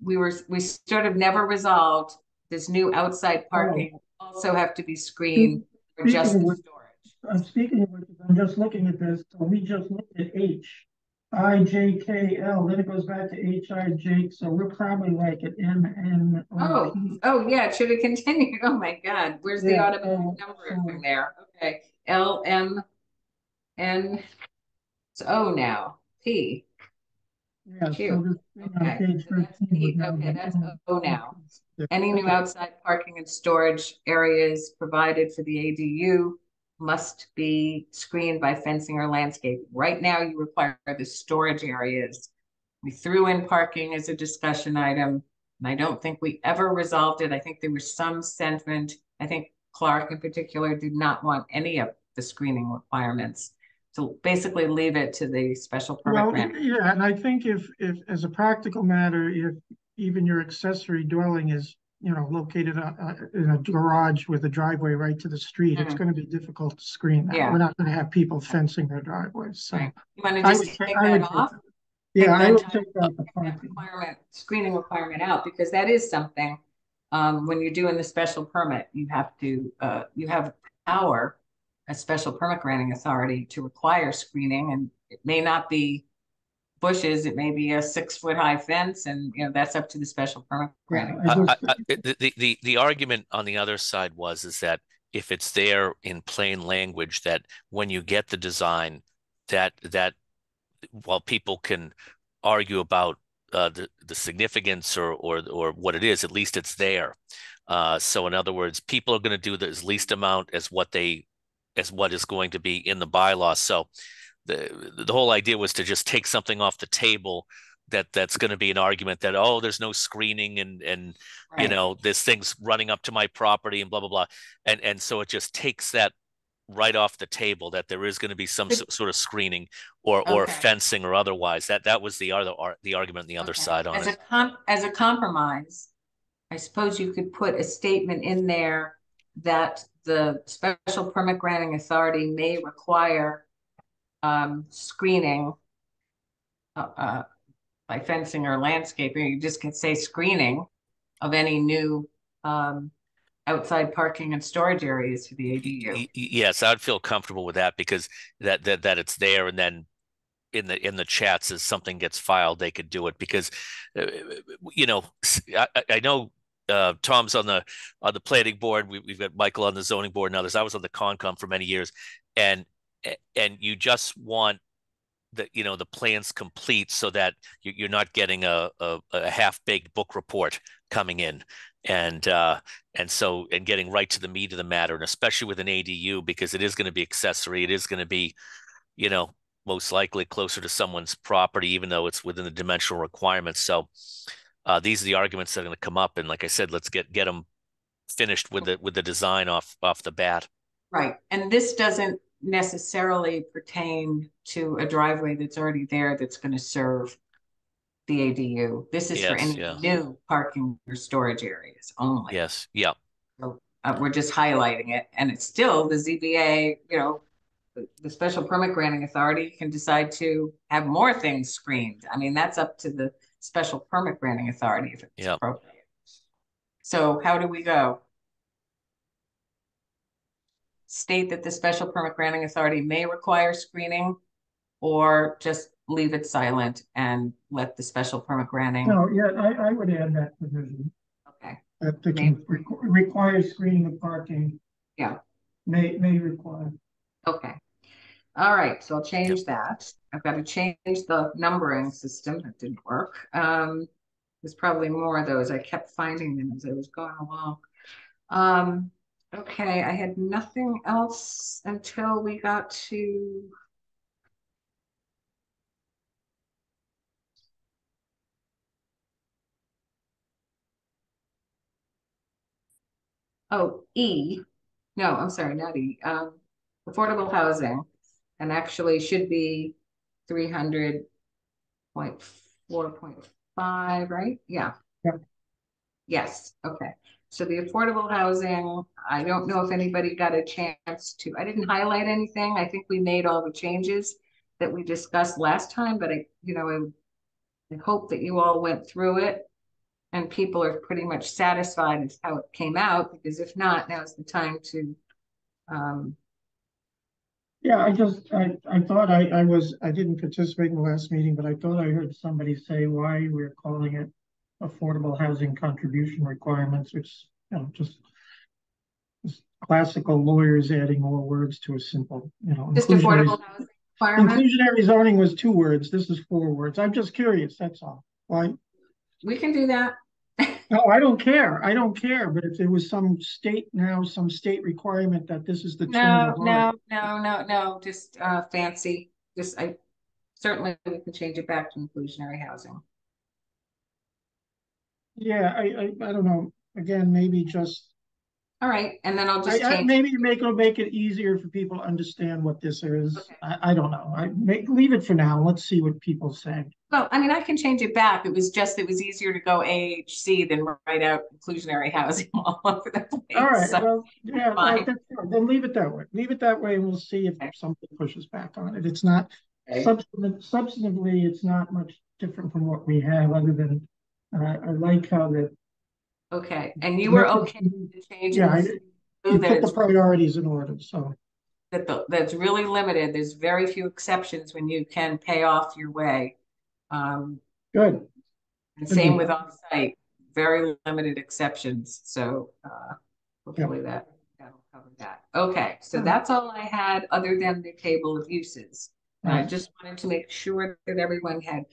We sort of never resolved this new outside parking also have to be screened for just the storage. Speaking of which, I'm just looking at this. So we just looked at H, I, J, K, L. Then it goes back to H, I, J. So we're probably like at M, N, O, P. Oh yeah, it should have continued. Oh my God, where's the automatic number in there? Okay, L, M, N. It's O now. P. Yeah, Q. on page 13. Okay, that's O now. Any new outside parking and storage areas provided for the ADU must be screened by fencing or landscaping. Right now, you require the storage areas. We threw in parking as a discussion item, and I don't think we ever resolved it. I think there was some sentiment. I think Clark in particular did not want any of the screening requirements. So basically leave it to the special permit grant. Yeah, and I think if as a practical matter, if even your accessory dwelling is, located in a garage with a driveway right to the street, it's going to be difficult to screen that. We're not going to have people fencing their driveways. So you want to just take that off? Yeah, I would take out the parking screening requirement out, because that is something. When you're doing the special permit, you have to you have power, a special permit granting authority, to require screening, and it may not be bushes, it may be a 6-foot high fence, and that's up to the special permit granting. The argument on the other side is that if it's there in plain language, that when you get the design, that while people can argue about the significance or what it is, at least it's there. So in other words, people are going to do the least amount as what is going to be in the bylaw. So the whole idea was to just take something off the table that's going to be an argument that, oh, there's no screening and right. This thing's running up to my property and blah blah blah, and so it just takes that right off the table, that there is going to be some sort of screening or fencing or otherwise. That was the argument on the other side on it. As a compromise, I suppose you could put a statement in there that the special permit granting authority may require screening by fencing or landscaping. You just can say screening of any new outside parking and storage areas for the ADU. Yes, I'd feel comfortable with that because that it's there, and then in the chats as something gets filed, they could do it because you know, I know Tom's on the planning board. We've got Michael on the zoning board and others. I was on the Concom for many years, and you just want the plans complete so that you're not getting a half-baked book report coming in, and getting right to the meat of the matter, and especially with an ADU because it is going to be accessory. It is going to be, most likely closer to someone's property, even though it's within the dimensional requirements. So these are the arguments that are going to come up, and like I said, let's get them finished with the design off the bat. Right, and this doesn't necessarily pertain to a driveway that's already there that's going to serve the ADU. This is for any new parking or storage areas only. Yes, yeah. So we're just highlighting it, and it's still the ZBA, the special permit granting authority can decide to have more things screened. I mean, that's up to the special permit granting authority if it's appropriate. So how do we go? State that the special permit granting authority may require screening, or just leave it silent and let the special permit granting. No, yeah, I would add that provision. Okay. That they can require screening of parking. Yeah. May require. Okay. All right. So I'll change that. I've got to change the numbering system. That didn't work. There's probably more of those. I kept finding them as I was going along. Okay, I had nothing else until we got to E. No, I'm sorry, not E. Affordable housing, and actually should be 300.4.5, right? Yeah. Yep. Yes. Okay. So the affordable housing, I don't know if anybody got a chance to, I didn't highlight anything. I think we made all the changes that we discussed last time, but I hope that you all went through it and people are pretty much satisfied with how it came out, because if not, now's the time to. Yeah, I thought I didn't participate in the last meeting, but I thought I heard somebody say why we're calling it affordable housing contribution requirements, which, just classical lawyers adding more words to a simple, just affordable housing requirement. Inclusionary zoning was 2 words. This is 4 words. I'm just curious. That's all. Why? We can do that. No, I don't care. But if there was some state requirement that this is the term. No. Just fancy. I certainly we can change it back to inclusionary housing. Yeah, I don't know. Again, maybe just. All right, and then I'll just change. Maybe make it easier for people to understand what this is. Okay. I don't know. Leave it for now. Let's see what people say. Well, I mean, I can change it back. It was easier to go AHC than write out inclusionary housing all over the place. All right. So, well, yeah. Then leave it that way. Leave it that way, and we'll see if something pushes back on it. It's not substantively. It's not much different from what we have, other than I like how the. Okay, and you were okay with the changes? Yeah, you put the priorities in order, so. That's really limited. There's very few exceptions when you can pay off your way. Good. And same with off-site, very limited exceptions. So hopefully that'll cover that. Okay, so that's all I had other than the table of uses. I just wanted to make sure that everyone had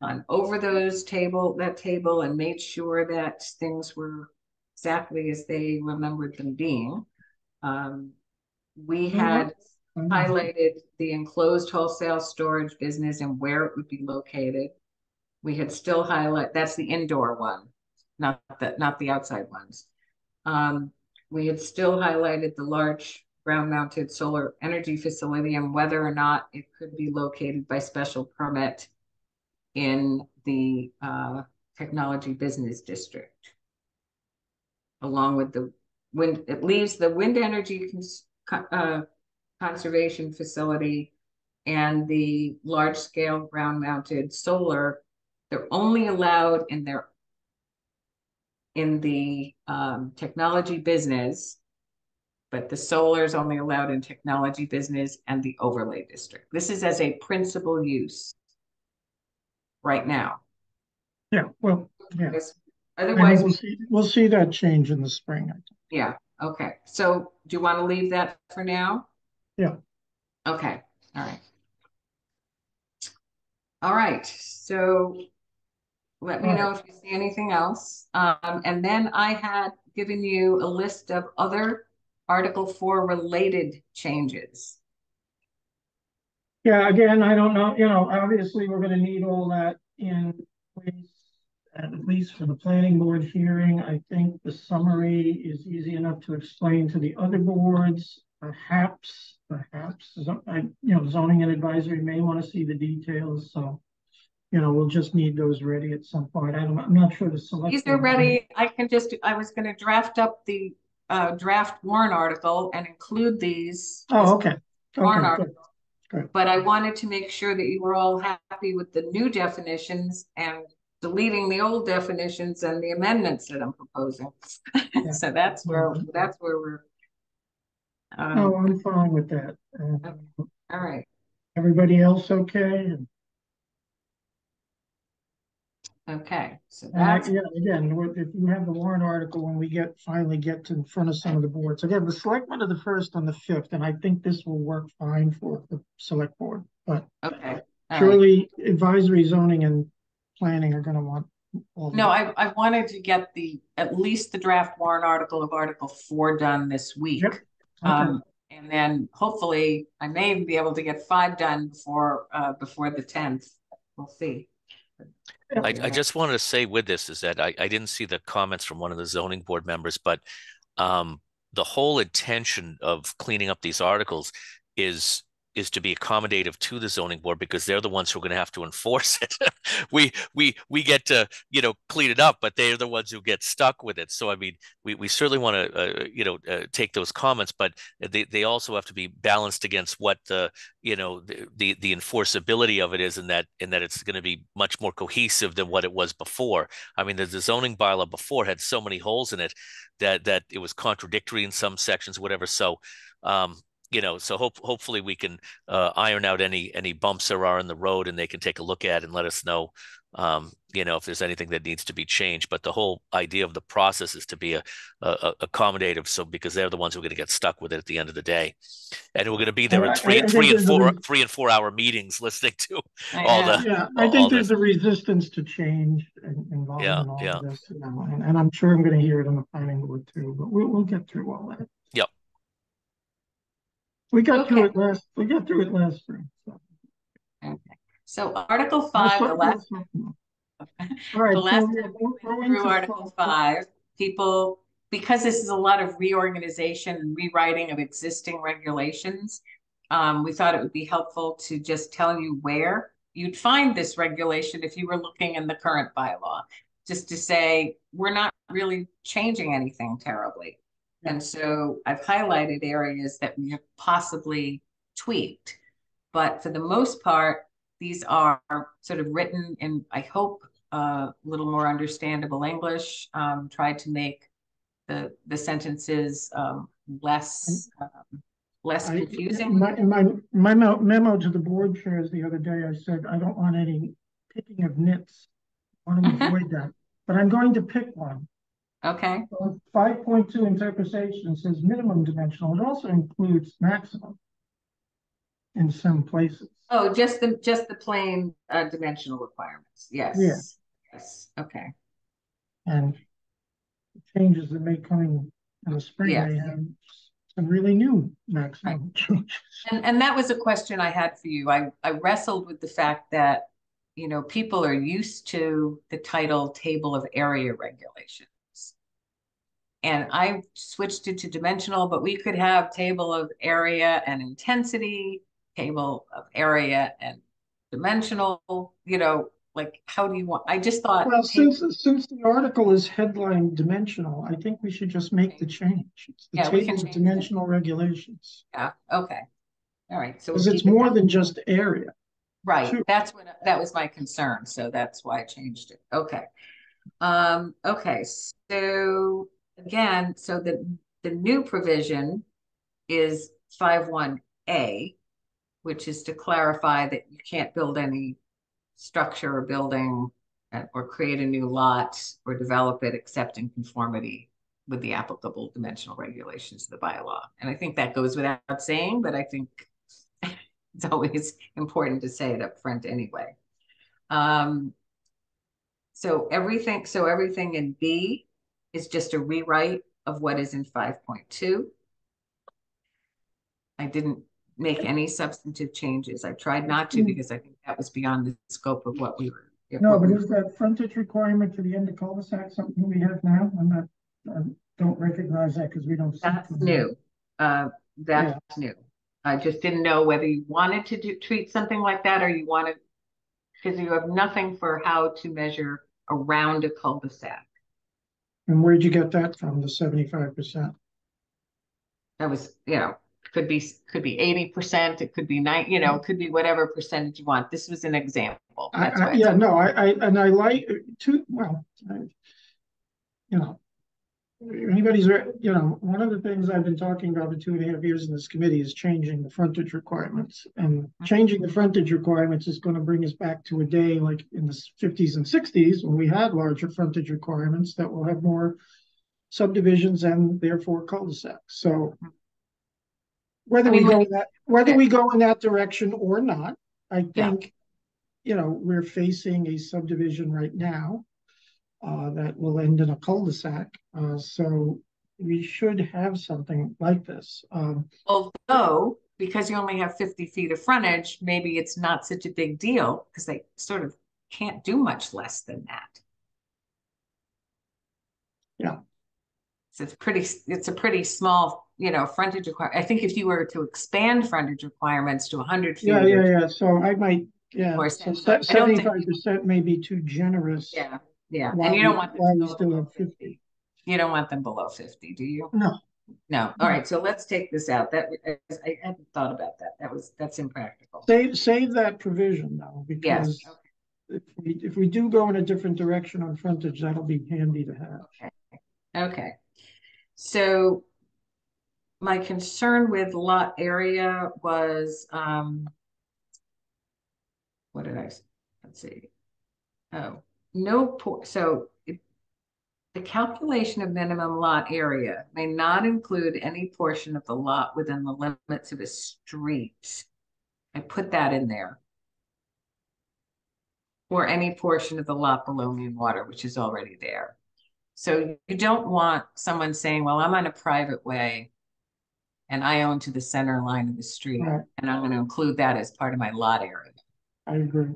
gone over that table and made sure that things were exactly as they remembered them being. We had highlighted the enclosed wholesale storage business and where it would be located. We had still that's the indoor one, not the outside ones. We had still highlighted the large ground mounted solar energy facility and whether or not it could be located by special permit in the technology business district. Along with the wind, it leaves the wind energy conservation facility and the large scale ground mounted solar, they're only allowed in the technology business, but the solar is only allowed in technology business and the overlay district. This is as a principal use right now. Yeah, well, yeah. And Otherwise, we'll see that change in the spring, I think. yeah, okay. So do you want to leave that for now? Yeah. Okay, all right. All right, so let me know if you see anything else. And then I had given you a list of other Article 4 related changes. Yeah, again, I don't know, obviously we're gonna need all that in place, at least for the planning board hearing. I think the summary is easy enough to explain to the other boards. Perhaps, zoning and advisory may want to see the details, so, we'll just need those ready at some point. I'm not sure the select. These are ready. I was gonna draft up the draft warrant article and include these. Oh, okay. Warrant Okay, article. good. But I wanted to make sure that you were all happy with the new definitions and deleting the old definitions and the amendments that I'm proposing. Yeah. So that's where we're. Oh, I'm fine with that. All right. Everybody else okay? Okay. So that's Yeah, again, if you have the warrant article when we finally get to in front of some of the boards, again, the selectmen are the first on the 5th, and I think this will work fine for the select board, but okay. All surely advisory, zoning, and planning are gonna want all No, I wanted to get at least the draft warrant article of Article 4 done this week. Yep. Okay. And then hopefully I may be able to get 5 done before the 10th. We'll see. I just wanted to say with this is that I didn't see the comments from one of the zoning board members, but the whole intention of cleaning up these articles is to be accommodative to the zoning board, because they're the ones who are going to have to enforce it. we get to clean it up, but they're the ones who get stuck with it. So I mean, we certainly want to take those comments, but they also have to be balanced against what the enforceability of it is, and that it's going to be much more cohesive than what it was before. I mean, the zoning bylaw before had so many holes in it that it was contradictory in some sections, whatever. So so hopefully we can iron out any bumps there are in the road, and they can take a look at it and let us know, if there's anything that needs to be changed. But the whole idea of the process is to be accommodative, so because they're the ones who are going to get stuck with it at the end of the day, and we're going to be there in three and 4 hour meetings listening to all the. Yeah, I think there's a resistance to change involved in all of this, and I'm sure I'm going to hear it on the planning board too. But we'll get through all that. Yep. We got through it last spring. So. Okay. So Article 5, the last. All right. The last time we went through Article 5, people, because this is a lot of reorganization and rewriting of existing regulations, we thought it would be helpful to just tell you where you'd find this regulation if you were looking in the current bylaw, just to say we're not really changing anything terribly. And so I've highlighted areas that we have possibly tweaked, but for the most part, these are sort of written in, I hope, a little more understandable English, tried to make the sentences less confusing. In my memo to the board chairs the other day, I said, I don't want any picking of nits. I want to avoid that, but I'm going to pick one. Okay. So 5.2 interpretation says minimum dimensional. It also includes maximum in some places. Oh, just the plain dimensional requirements. Yes. Yeah. Yes. Okay. And the changes that may come in the spring may have some really new maximum changes. And that was a question I had for you. I wrestled with the fact that people are used to the title table of area regulations. And I switched it to dimensional, but we could have table of area and intensity, table of area and dimensional, like how do you want, I just thought. Well, since the article is headline dimensional, I think we should just make the change. It's the table of dimensional regulations. Yeah, okay. All right, so Because we'll it's keep it more that. than just area. Right, Sure. that was my concern, so that's why I changed it. Okay. Okay, so again, so the new provision is 51A, which is to clarify that you can't build any structure or building or create a new lot or develop it except in conformity with the applicable dimensional regulations of the bylaw. And I think that goes without saying, but I think it's always important to say it up front anyway. So everything in B is just a rewrite of what is in 5.2. I didn't make any substantive changes. I tried not to because I think that was beyond the scope of what we were. No, but is that frontage requirement for the end of cul-de-sac something we have now? I don't recognize that because we don't. That's new. That's new. I just didn't know whether you wanted to treat something like that or you wanted, because you have nothing for how to measure around a cul-de-sac. And where'd you get that from, the 75%? That was, could be 80%, it could be 9, it could be whatever percentage you want. This was an example. That's why. Yeah, no, I like to, well, anybody's, one of the things I've been talking about for 2.5 years in this committee is changing the frontage requirements. And changing the frontage requirements is going to bring us back to a day like in the 50s and 60s when we had larger frontage requirements that will have more subdivisions and therefore cul-de-sacs. So whether we go in that direction or not, I think, we're facing a subdivision right now that will end in a cul-de-sac. So we should have something like this. Although, because you only have 50 feet of frontage, maybe it's not such a big deal because they sort of can't do much less than that. Yeah. So it's a pretty small, frontage requirement. I think if you were to expand frontage requirements to 100 feet. Yeah. So I might, More so sense. I don't think 75% may be too generous. Yeah. And you don't want them to go below 50. You don't want them below 50, do you? No. No. All right. So let's take this out. I hadn't thought about that. That's impractical. Save that provision though, because if we do go in a different direction on frontage, that'll be handy to have. Okay. So my concern with lot area was, what did let's see. Oh, the calculation of minimum lot area may not include any portion of the lot within the limits of a street. I put that in there. Or any portion of the lot below mean water, which is already there. So you don't want someone saying, well, I'm on a private way and I own to the center line of the street, and I'm going to include that as part of my lot area. I agree.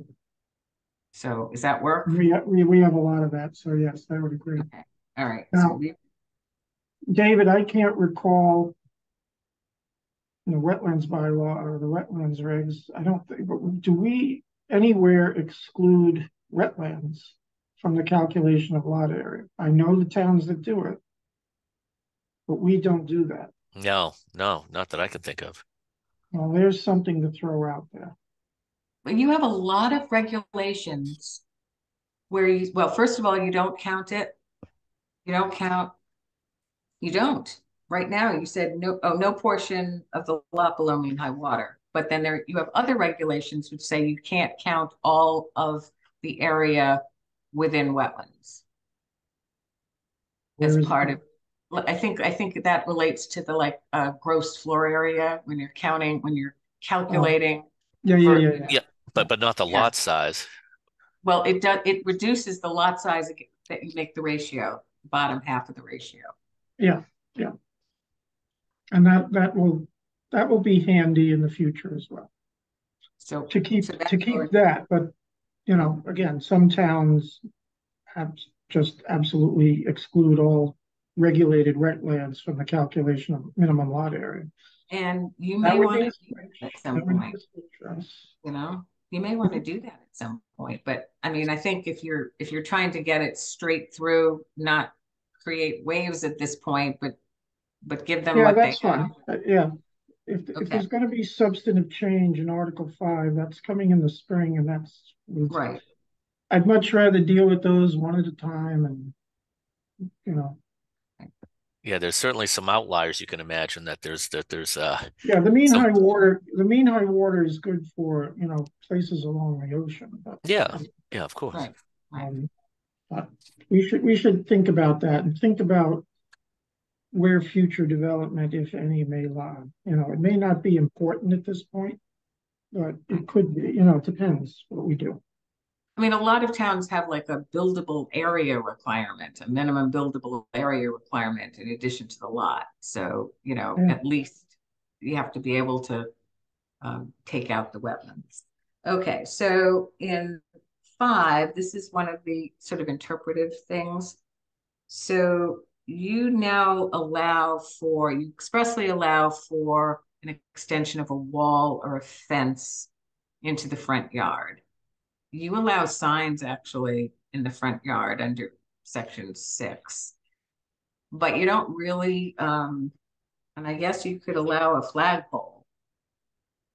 So does that work? We have a lot of that, so yes, I would agree. Okay. All right. Now, David, I can't recall the wetlands bylaw or the wetlands regs. I don't think, but do we anywhere exclude wetlands from the calculation of lot area? I know the towns that do it, but we don't do that. No, not that I can think of. Well, there's something to throw out there. But you have a lot of regulations where well, first of all, you don't count it. You don't. Right now, you said no portion of the lot below mean high water. But then you have other regulations which say you can't count all of the area within wetlands as part of. I think that relates to the gross floor area when you're calculating. Yeah. But not the lot size. Well, it reduces the lot size that you make the ratio, the bottom half of the ratio. Yeah. And that will be handy in the future as well. So to keep that, but again, some towns have just absolutely exclude all regulated wetlands from the calculation of minimum lot area. And you may want to do that at some point. You may want to do that at some point. But I mean, I think if you're trying to get it straight through, not create waves at this point, but give them what they have. Yeah. if Okay. there's gonna be substantive change in Article 5, that's coming in the spring, and Right. I'd much rather deal with those one at a time, and, you know, Yeah, there's certainly some outliers you can imagine that there's yeah, the mean some high water is good for, places along the ocean, but, yeah, of course. Right. Right. but we should think about that and think about where future development, if any, may lie. It may not be important at this point, but it could be, it depends what we do. I mean, a lot of towns have like a buildable area requirement, a minimum buildable area requirement in addition to the lot. So, Yeah. at least you have to be able to take out the wetlands. Okay, so in 5, this is one of the sort of interpretive things. So you now you expressly allow for an extension of a wall or a fence into the front yard. You allow signs actually in the front yard under section 6, but you don't really, and I guess you could allow a flagpole.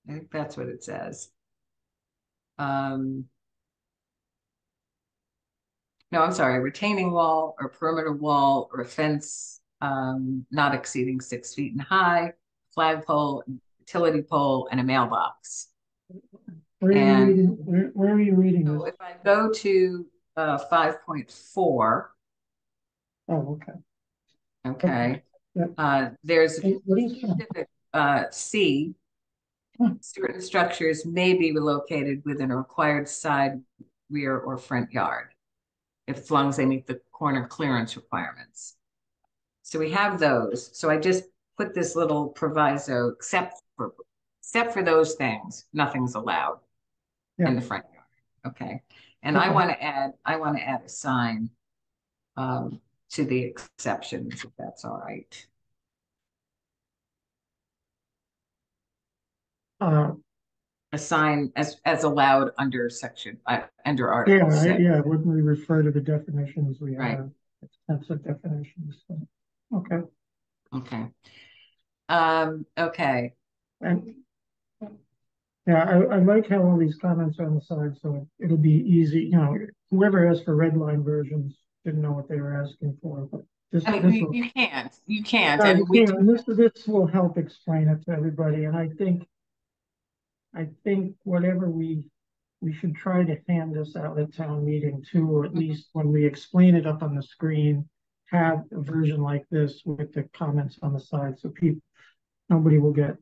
I think that's what it says. No, I'm sorry, retaining wall or perimeter wall or a fence not exceeding 6 feet in height, flagpole, utility pole, and a mailbox. Where are you reading So this? if I go to 5.4, Oh, okay. okay, Yep. there's What are you saying? specific C, certain structures may be relocated within a required side, rear, or front yard, as long as they meet the corner clearance requirements. So we have those. So I just put this little proviso, except for those things, nothing's allowed in the front yard. Okay. And I Okay. want to add a sign to the exceptions, if that's all right. A sign as allowed under Article 6. When we refer to the definitions we Right. have, that's the definitions. So, okay. Okay. Okay. And yeah, I like how all these comments are on the side, so it'll be easy, whoever asked for red line versions didn't know what they were asking for, but this I will. mean, you can't, Yeah, and you we can, and this will help explain it to everybody, and I think whatever we should try to hand this out at town meeting too, or at least when we explain it up on the screen, have a version like this with the comments on the side, so nobody will get.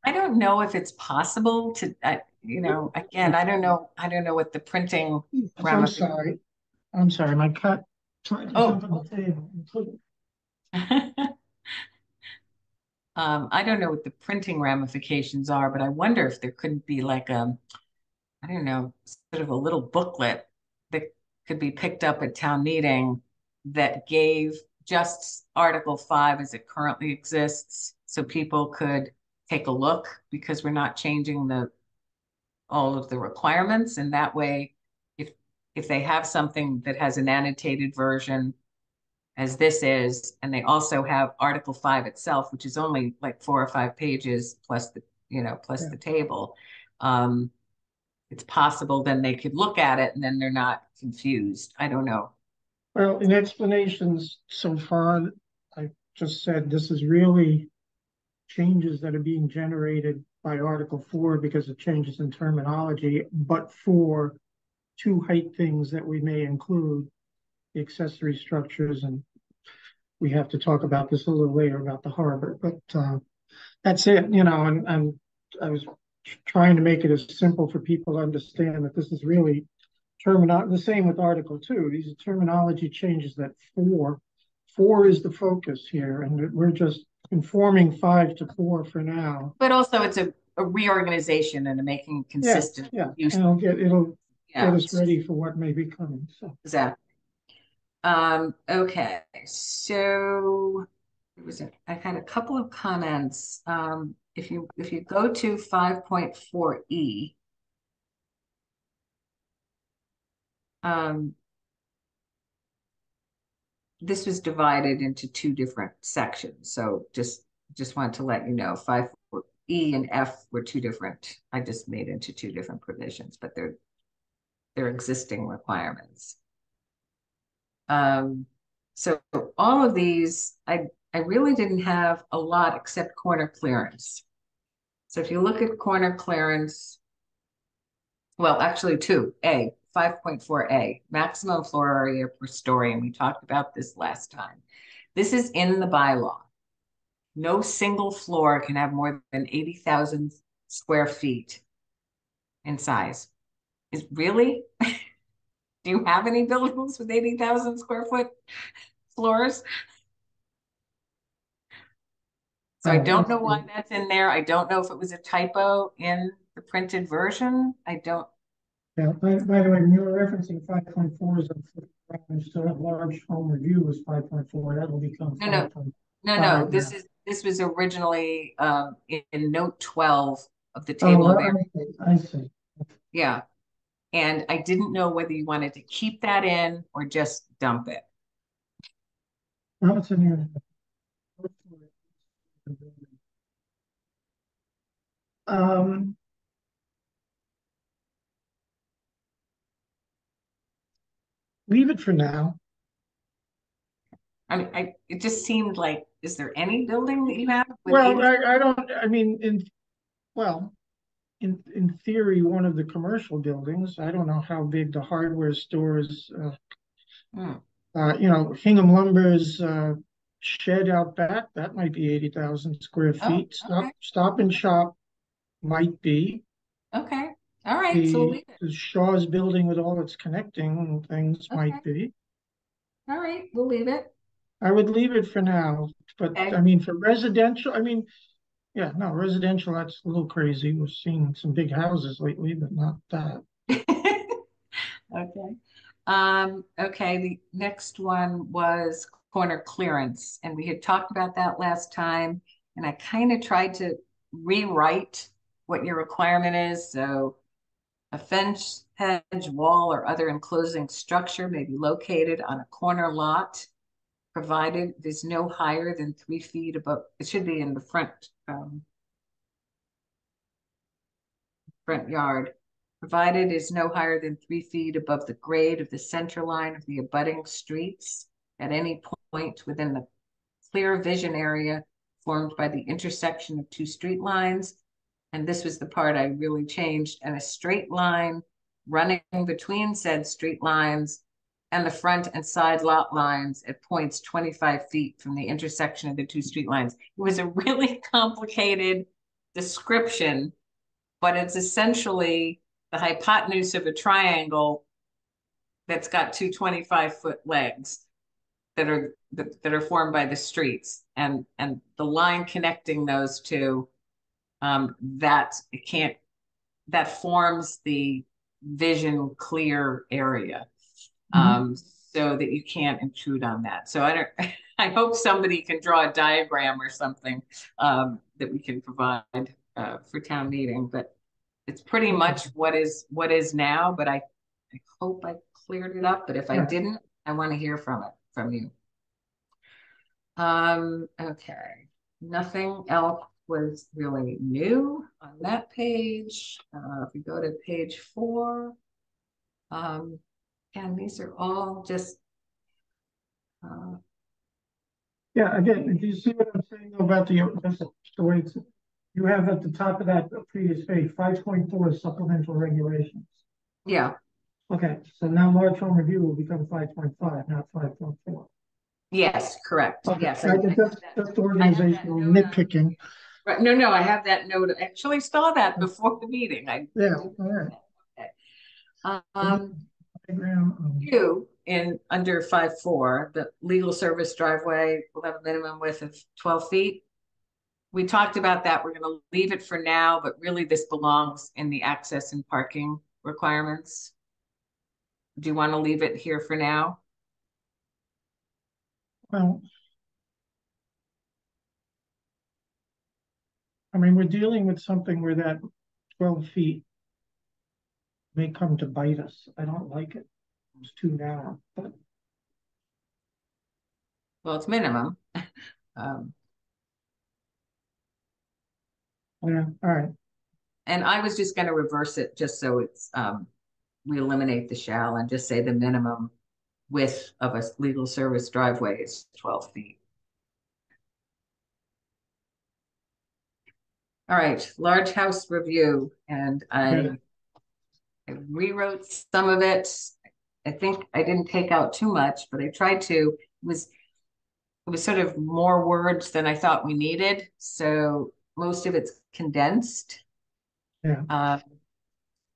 I don't know if it's possible to, again, I don't know what the printing I'm sorry, my cat tried to jump on the table. I don't know what the printing ramifications are, but I wonder if there couldn't be like I don't know, sort of a little booklet that could be picked up at town meeting that gave just Article 5 as it currently exists, so people could take a look, because we're not changing all of the requirements. And that way, if they have something that has an annotated version as this is, and they also have Article 5 itself, which is only like 4 or 5 pages plus the table, it's possible then they could look at it and then they're not confused. I don't know. Well, in explanations so far, I just said this is really changes that are being generated by Article 4 because of changes in terminology, but for 2 height things that we may include, the accessory structures, and we have to talk about this a little later about the harbor, but that's it, and I was trying to make it as simple for people to understand that this is really the same with Article 2. These are terminology changes that 4 is the focus here, and we're just conforming 5 to 4 for now. But also it's a reorganization and a making consistent. Yeah, and it'll get us ready for what may be coming. So exactly. Okay, so I had a couple of comments. If you go to 5.4E, this was divided into 2 different sections. So just just want to let you know, E and F were two different, I just made into two different provisions, but they're existing requirements. So all of these, I really didn't have a lot except corner clearance. So if you look at corner clearance, well, actually two, 5.4A, maximum floor area per story, and we talked about this last time. This is in the bylaw. No single floor can have more than 80,000 square feet in size. Is really? Do you have any buildings with 80,000 square foot floors? So I don't know why that's in there. I don't know if it was a typo in the printed version. I don't. Yeah, by the way, when you were referencing 5.4 as a so that large home review was 5.4, that will become No. 5.5. No. This was originally in note 12 of the table of areas. I see. Yeah. And I didn't know whether you wanted to keep that in or just dump it. No, it's in here. Leave it for now. I mean, it just seemed like, is there any building that you have with Well, 80? I don't, I mean, in theory, one of the commercial buildings, I don't know how big the hardware stores, Hingham Lumber's shed out back, that might be 80,000 square feet. Okay. Stop and Shop might be. Okay. All right. So we'll leave it. The Shaw's building with all its connecting things might be. All right. We'll leave it. I would leave it for now, but Okay. I mean, for residential, yeah, no, residential, that's a little crazy. We've seen some big houses lately, but not that. Okay. Okay, the next one was corner clearance, and we had talked about that last time, and I kind of tried to rewrite what your requirement is. So a fence, hedge, wall, or other enclosing structure may be located on a corner lot, provided it is no higher than 3 feet above, it should be in the front yard, provided is no higher than 3 feet above the grade of the center line of the abutting streets at any point within the clear vision area formed by the intersection of two street lines. And this was the part I really changed, and a straight line running between said street lines and the front and side lot lines at points 25 feet from the intersection of the two street lines. It was a really complicated description, but it's essentially the hypotenuse of a triangle that's got two 25-foot legs that are formed by the streets, and the line connecting those two, that forms the vision clear area, so that you can't intrude on that. So I hope somebody can draw a diagram or something that we can provide for town meeting, but it's pretty much what is now, but I hope I cleared it up, but if I didn't, I want to hear from you. Okay, nothing else was really new on that page. If we go to page 4, and these are all just yeah, again, do you see what I'm saying about the way you have at the top of that previous page, 5.4 supplemental regulations. Yeah. Okay, so now large home review will become 5.5, not 5.4. Yes, correct. Okay. Yes, that's organizational nitpicking. Right. No, I have that note. I actually saw that before the meeting. All right. You under 5.4, the legal service driveway will have a minimum width of 12 feet. We talked about that. We're going to leave it for now, but really this belongs in the access and parking requirements. Do you want to leave it here for now? Well, I mean, we're dealing with something where that 12 feet may come to bite us. I don't like it. It's too narrow, but. Well, it's minimum. Yeah, all right. And I was just gonna reverse it just so it's, we eliminate the shall and just say the minimum width of a legal service driveway is 12 feet. All right, large house review, and Yeah. I rewrote some of it. I think I didn't take out too much, but I tried to. It was sort of more words than I thought we needed, so most of it's condensed. Yeah.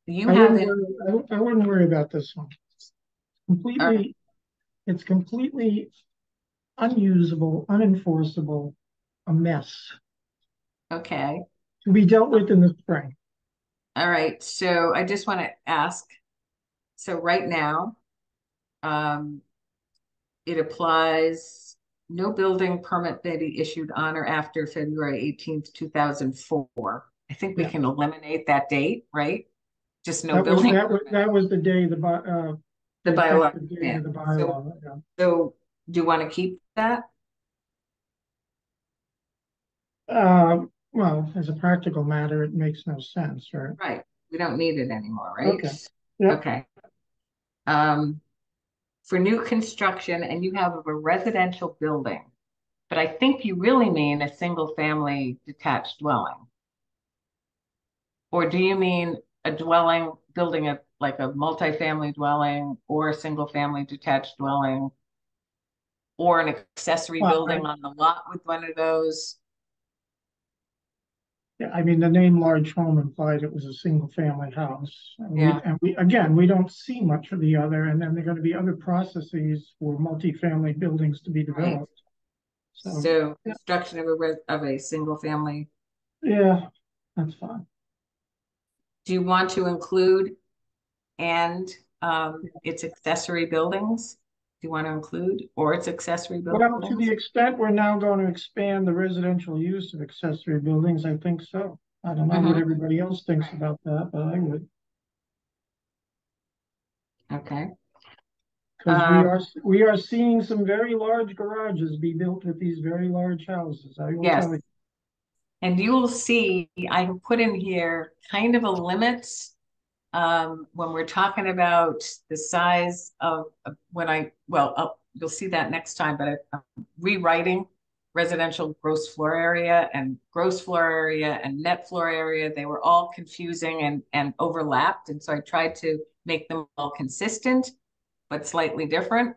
You I have wouldn't in, worry, I wouldn't worry about this one. Completely, it's completely unusable, unenforceable, a mess okay. to be dealt with in the spring. All right, so I just want to ask, so right now, um, it applies, no building permit may be issued on or after February 18th, 2004. I think we Yeah. can eliminate that date, right? Just no building permit. That was the day The bylaw. effective date Yeah. of the bylaw. Yeah. So do you want to keep that? Well, as a practical matter, it makes no sense, right? Right. We don't need it anymore, right? Okay. Yep. Okay. For new construction, and you have a residential building, but I think you really mean a single family detached dwelling. Or do you mean a dwelling, building a like a multifamily dwelling or a single family detached dwelling or an accessory Well, building on the lot with one of those? yeah, I mean, the name large home implied it was a single family house. Yeah. Again, we don't see much of the other, and then there are going to be other processes for multifamily buildings to be Right. developed. So yeah, construction of a single family. yeah, that's fine. Do you want to include and its accessory buildings? Do you want to include or its accessory Well, to buildings? the extent we're now going to expand the residential use of accessory buildings, I think so. I don't know what everybody else thinks about that, but I would. Okay. Because we are seeing some very large garages be built with these very large houses. I will Yes. tell you. And you will see, I put in here kind of a limit when we're talking about the size of you'll see that next time, but I'm rewriting residential gross floor area and gross floor area and net floor area. They were all confusing and overlapped. And so I tried to make them all consistent, but slightly different.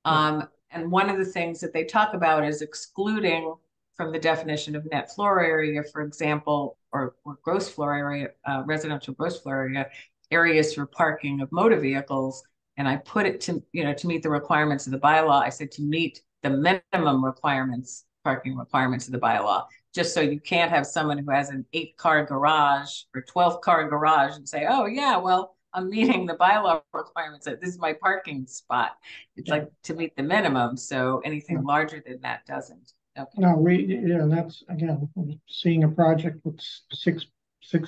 And one of the things that they talk about is excluding from the definition of net floor area, for example, or gross floor area, residential gross floor area, areas for parking of motor vehicles. And I put it to meet the requirements of the bylaw. I said to meet the minimum requirements, parking requirements of the bylaw, just so you can't have someone who has an 8-car garage or 12-car garage and say, oh yeah, well, I'm meeting the bylaw requirements. This is my parking spot. It's like to meet the minimum. So anything larger than that doesn't. Okay. No, and that's, again, seeing a project with six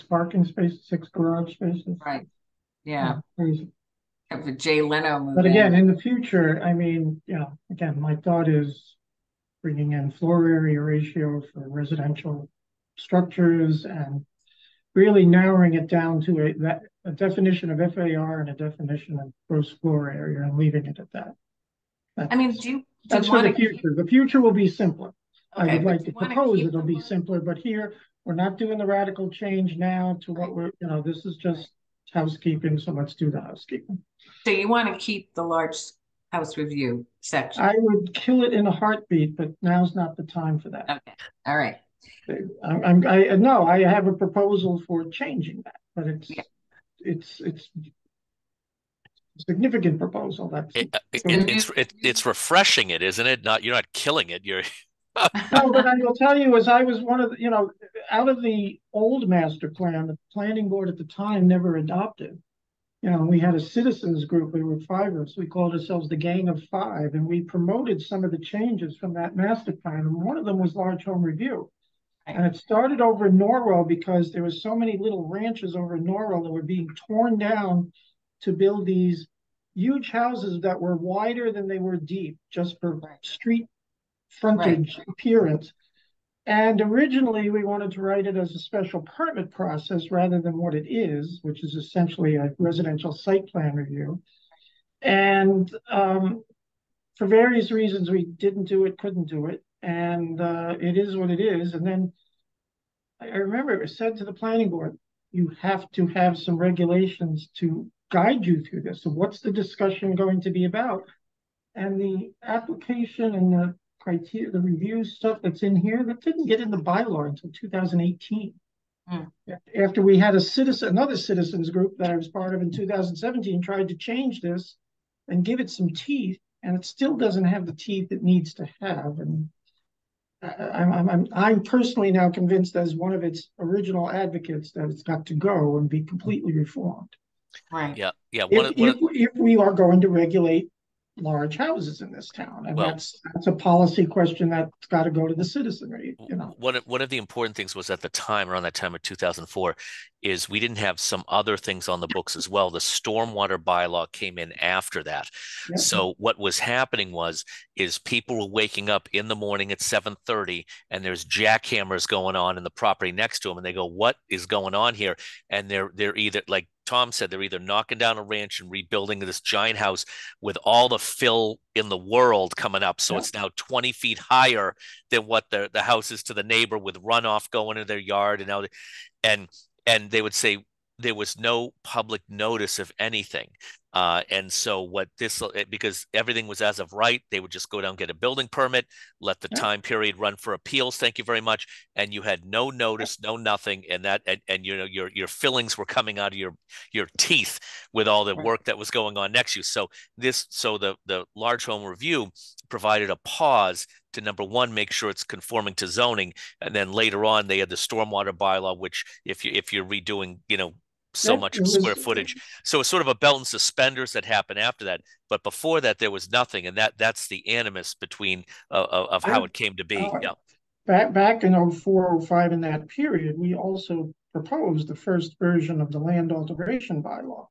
parking spaces, 6 garage spaces. Right. Yeah. Crazy. Have a Jay Leno movie. But again, in the future, I mean, again, my thought is bringing in floor area ratio for residential structures and really narrowing it down to a definition of FAR and a definition of gross floor area and leaving it at that. I mean, that's for the future. The future will be simpler. I would like to propose it'll be simpler, but here we're not doing the radical change now to what we're, this is just housekeeping. So let's do the housekeeping. So you want to keep the large house review section? I would kill it in a heartbeat, but now's not the time for that. Okay. All right. I have a proposal for changing that, but it's a significant proposal. It's refreshing it, isn't it? You're not killing it. You're No, but I will tell you, as I was one of the, out of the old master plan, the planning board at the time never adopted. We had a citizens group. We were 5 of us. We called ourselves the Gang of 5, and we promoted some of the changes from that master plan. And one of them was large home review. And it started over in Norwell because there were so many little ranches over in Norwell that were being torn down to build these huge houses that were wider than they were deep, just for street frontage appearance. And originally, we wanted to write it as a special permit process rather than what it is, which is essentially a residential site plan review. And for various reasons, we didn't do it, couldn't do it. And it is what it is. And then I remember it was said to the planning board, you have to have some regulations to guide you through this. So what's the discussion going to be about? And the application and the criteria, the review stuff that's in here, that didn't get in the bylaw until 2018. After we had another citizens group that I was part of in 2017 tried to change this and give it some teeth, and it still doesn't have the teeth it needs to have. And I'm personally now convinced, as one of its original advocates, that it's got to go and be completely reformed. Right. Yeah. If we are going to regulate large houses in this town, and that's a policy question that's got to go to the citizenry. One of the important things was, at the time, around that time of 2004, is we didn't have some other things on the books as well. The stormwater bylaw came in after that. Yeah. So what was happening is people were waking up in the morning at 7:30, and there's jackhammers going on in the property next to them, and they go, "What is going on here?" And they're either, like Tom said, they're either knocking down a ranch and rebuilding this giant house with all the fill in the world coming up. So it's now 20 feet higher than what the house is to the neighbor, with runoff going into their yard. And they would say there was no public notice of anything. And so because everything was as of right, they would just go down, get a building permit, let the time period run for appeals. Thank you very much. And you had no notice, no nothing. And your fillings were coming out of your teeth with all the work that was going on next to you. So the large home review provided a pause to, number one, make sure it's conforming to zoning. And then later on, they had the stormwater bylaw, which if you're redoing, so much square footage. So it's sort of a belt and suspenders that happened after that. But before that, there was nothing. And that's the animus between of how it came to be. Back in 04, 05, in that period, we also proposed the first version of the land alteration bylaw,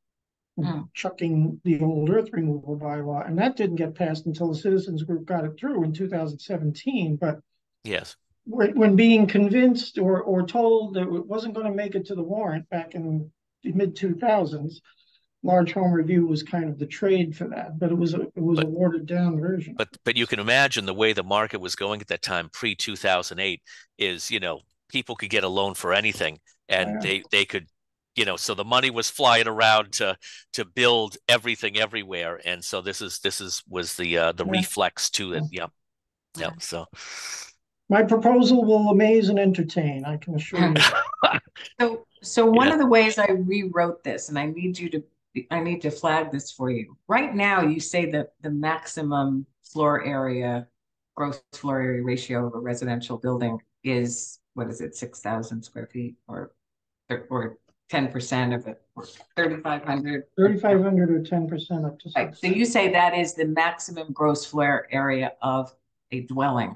chucking the old earth removal bylaw. And that didn't get passed until the citizens group got it through in 2017. But yes, when being convinced or told that it wasn't going to make it to the warrant back in the mid-2000s, large home review was kind of the trade for that, but it was a watered down version. But you can imagine the way the market was going at that time, pre-2008, is, people could get a loan for anything, and they could, so the money was flying around to build everything everywhere. And so this was the reflex to it. Yeah. My proposal will amaze and entertain, I can assure you. So one of the ways I rewrote this, and I need to flag this for you. Right now, you say that the maximum gross floor area ratio of a residential building is, what is it, 6,000 square feet, or 10% of it, or 3,500? 3,500 or 10% up to 6. Right. So you say that is the maximum gross floor area of a dwelling.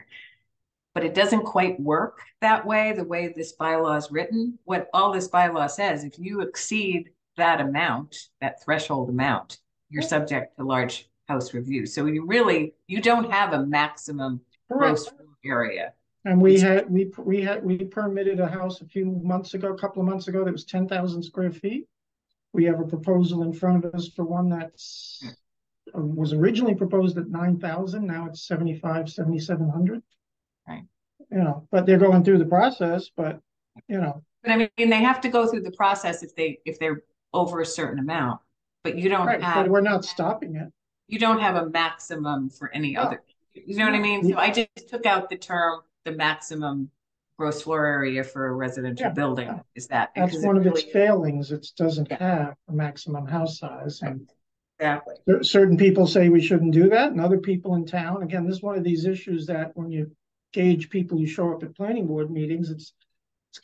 But it doesn't quite work that way, the way this bylaw is written. What all this bylaw says, if you exceed that amount, that threshold amount, you're subject to large house review. So you don't have a maximum gross area. And we permitted a house a couple of months ago, that was 10,000 square feet. We have a proposal in front of us for one that's was originally proposed at 9,000. Now it's 7,700. Right. But they're going through the process, but. But I mean, they have to go through the process if they're over a certain amount, but you don't have. But we're not stopping it. You don't have a maximum for any other. You know what I mean? So I just took out the term, the maximum gross floor area for a residential building. Is that's one of its failings? It doesn't have a maximum house size, and exactly. Certain people say we shouldn't do that, and other people in town. Again, this is one of these issues that when you gauge people who show up at planning board meetings, it's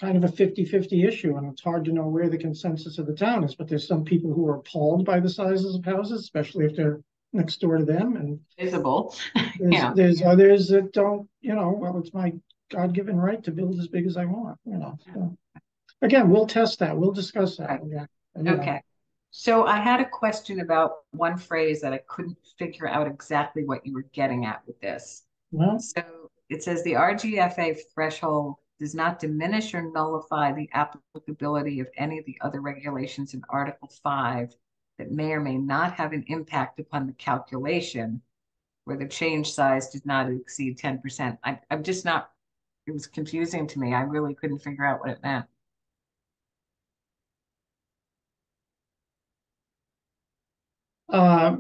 kind of a 50-50 issue, and it's hard to know where the consensus of the town is. But there's some people who are appalled by the sizes of houses, especially if they're next door to them, and visible. There's others that don't, well, it's my God-given right to build as big as I want, So, again, we'll test that. We'll discuss that. Okay. So I had a question about one phrase that I couldn't figure out exactly what you were getting at with this. Well, so it says the RGFA threshold does not diminish or nullify the applicability of any of the other regulations in Article 5 that may or may not have an impact upon the calculation where the change size did not exceed 10%. I'm just not, it was confusing to me. I really couldn't figure out what it meant.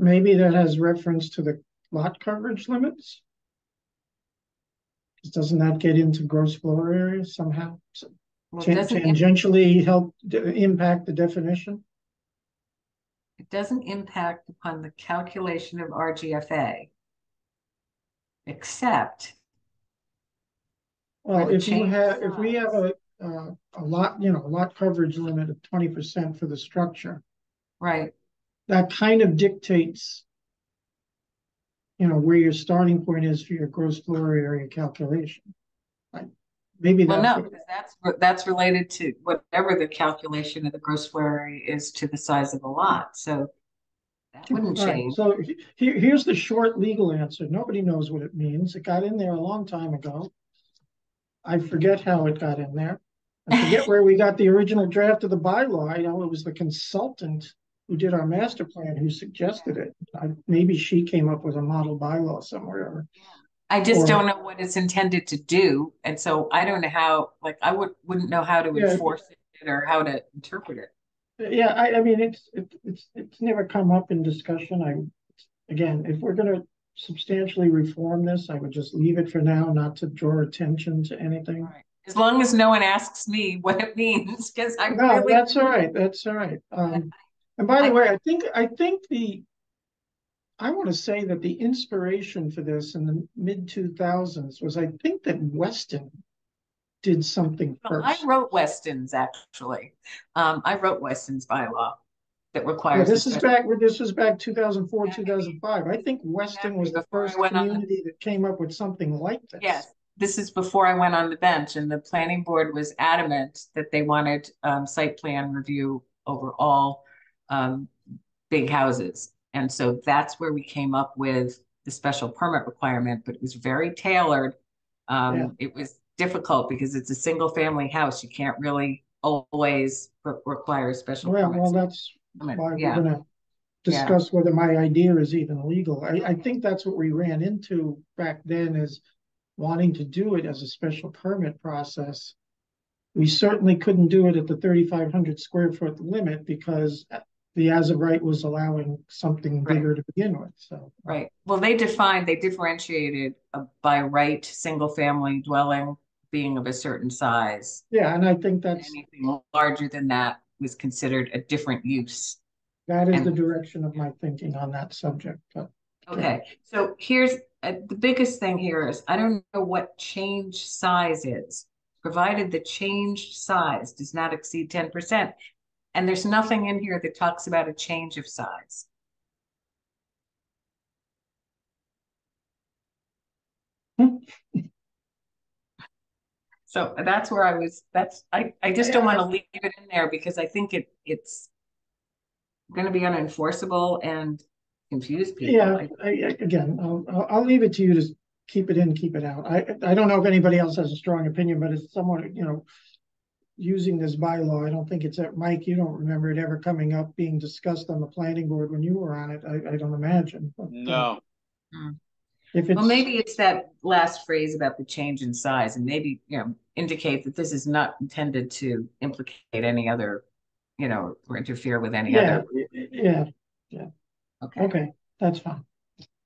Maybe that has reference to the lot coverage limits. Doesn't that get into gross floor area somehow? Well, it doesn't, Tangentially help impact the definition? it doesn't impact upon the calculation of RGFA, except Well, the if we have size. a lot, lot coverage limit of 20% for the structure, Right. that kind of dictates, where your starting point is for your gross floor area calculation. Like maybe Well, that's no, because that's related to whatever the calculation of the gross floor area is to the size of the lot. So that wouldn't all right. change. So here's the short legal answer. Nobody knows what it means. It got in there a long time ago. I forget how it got in there. I forget where we got the original draft of the bylaw. I know it was the consultant who did our master plan who suggested it. Maybe she came up with a model bylaw somewhere. I just don't know what it's intended to do. And so I don't know how, like, I wouldn't know how to enforce it or how to interpret it. Yeah, I mean, it's never come up in discussion. Again, if we're going to substantially reform this, I would just leave it for now, not to draw attention to anything. Right. As long as no one asks me what it means, because I No, really. that's all right. That's all right. And by the way, I think I want to say that the inspiration for this in the mid-2000s was, I think, that Weston did something Well, first. I wrote Weston's actually. I wrote Weston's bylaw that Yeah, requires. this was back 2004, 2005. I think Weston was the first community that came up with something like this. Yes, this is before I went on the bench, and the planning board was adamant that they wanted site plan review over all big houses. And so that's where we came up with the special permit requirement, but it was very tailored. It was difficult because it's a single family house. You can't really always require a special permit. Well, that's why we're going to Yeah. discuss whether my idea is even legal. I think that's what we ran into back then, is wanting to do it as a special permit process. We certainly couldn't do it at the 3,500 square foot limit because the as of right was allowing something bigger to begin with. So Right. Well, they differentiated a by right single family dwelling being of a certain size. yeah, and I think that's Anything larger than that was considered a different use. that is the direction of my thinking on that subject. But, Okay, so here's the biggest thing here is I don't know what change size is, provided the changed size does not exceed 10%. And there's nothing in here that talks about a change of size. So that's where I just don't want to leave it in there because I think it's going to be unenforceable and confuse people. Yeah, again, I'll leave it to you to keep it in, keep it out. I don't know if anybody else has a strong opinion, but as someone, using this bylaw, I don't think it's at Mike, you don't remember it ever coming up being discussed on the planning board when you were on it. I don't imagine. But, No. If it's, well, maybe it's that last phrase about the change in size and maybe, indicate that this is not intended to implicate any other, or interfere with any other. Yeah. Okay, that's fine.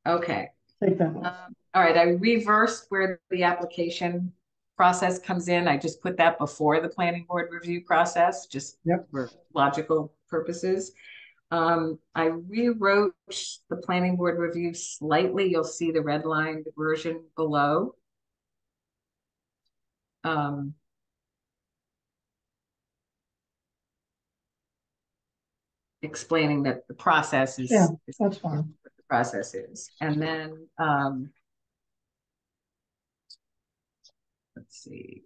Okay. Take that one. All right, I reversed where the application process comes in. I just put that before the planning board review process, just for logical purposes. I rewrote the planning board review slightly. You'll see the redlined version below. Explaining that the process is, that's fine. What the process is. And then let's see.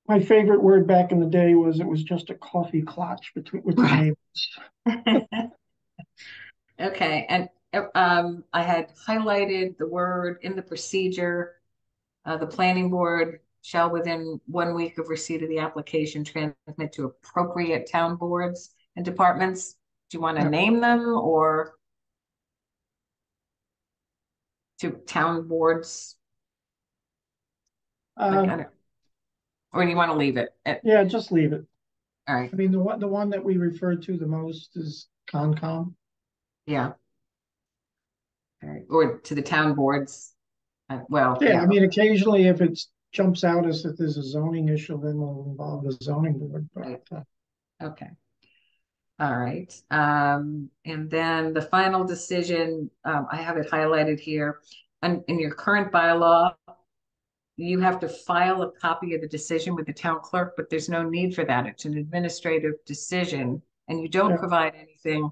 My favorite word back in the day was it was just a coffee clutch with the neighbors. Okay, and I had highlighted the word in the procedure The planning board shall within 1 week of receipt of the application transmit to appropriate town boards and departments. Do you want to Yeah. name them or to town boards? Um, Or do you want to leave it? yeah, just leave it. All right, I mean, the one that we refer to the most is Concom. yeah. All right, or to the town boards. Well, Yeah, yeah, I mean, occasionally if it jumps out as if there's a zoning issue, then we'll involve the zoning board, Right. but, okay. All right, and then the final decision, I have it highlighted here. And in your current bylaw, you have to file a copy of the decision with the town clerk, but there's no need for that. It's an administrative decision, and you don't Yeah. provide anything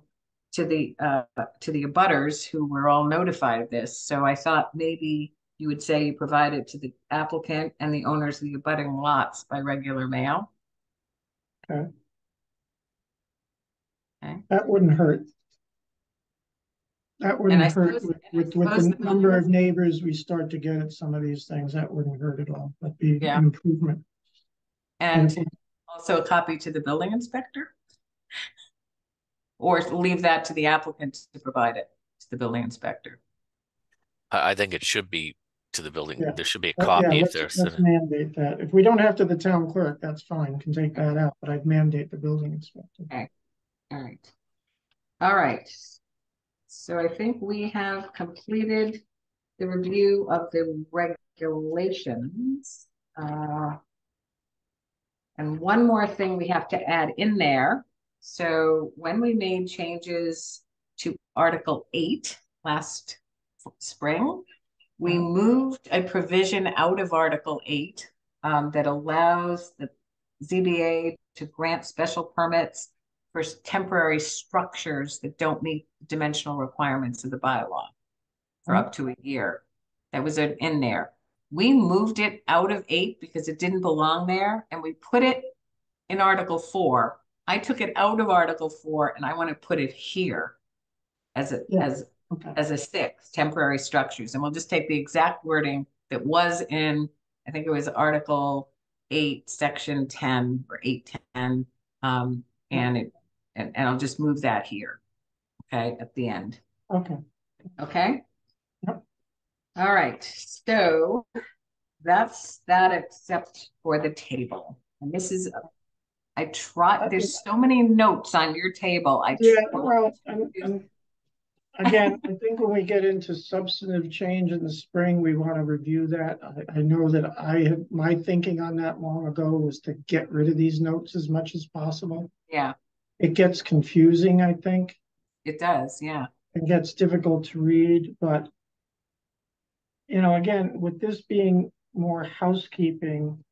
to the abutters who were all notified of this. So I thought maybe you would say you provide it to the applicant and the owners of the abutting lots by regular mail. Okay. Okay. that wouldn't hurt. That wouldn't I hurt suppose- with and I suppose the the number of building- neighbors we start to get at some of these things. That wouldn't hurt at all. That'd be Yeah. an improvement. And also a copy to the building inspector? Or leave that to the applicant to provide it to the building inspector? I think it should be to the building. Yeah. There should be a Yeah, copy if let's there's. mandate that. If we don't have to the town clerk, that's fine, can take that out, but I'd mandate the building inspector. Okay. All right. All right. So I think we have completed the review of the regulations. And one more thing we have to add in there. So when we made changes to Article 8 last spring, we moved a provision out of Article 8 that allows the ZBA to grant special permits for temporary structures that don't meet dimensional requirements of the bylaw for up to a year. That was in there. We moved it out of 8 because it didn't belong there, and we put it in Article 4. I took it out of Article 4 and I want to put it here as a as a 6, temporary structures. And we'll just take the exact wording that was in, I think it was Article 8, Section 10 or 810. And I'll just move that here. Okay, at the end. Okay. Okay. Yep. All right. So that's that except for the table. And this is there's so many notes on your table. Well, and again, I think when we get into substantive change in the spring, we want to review that. I know that my thinking on that long ago was to get rid of these notes as much as possible. Yeah. It gets confusing, I think. It does, yeah. It gets difficult to read, but again, with this being more housekeeping,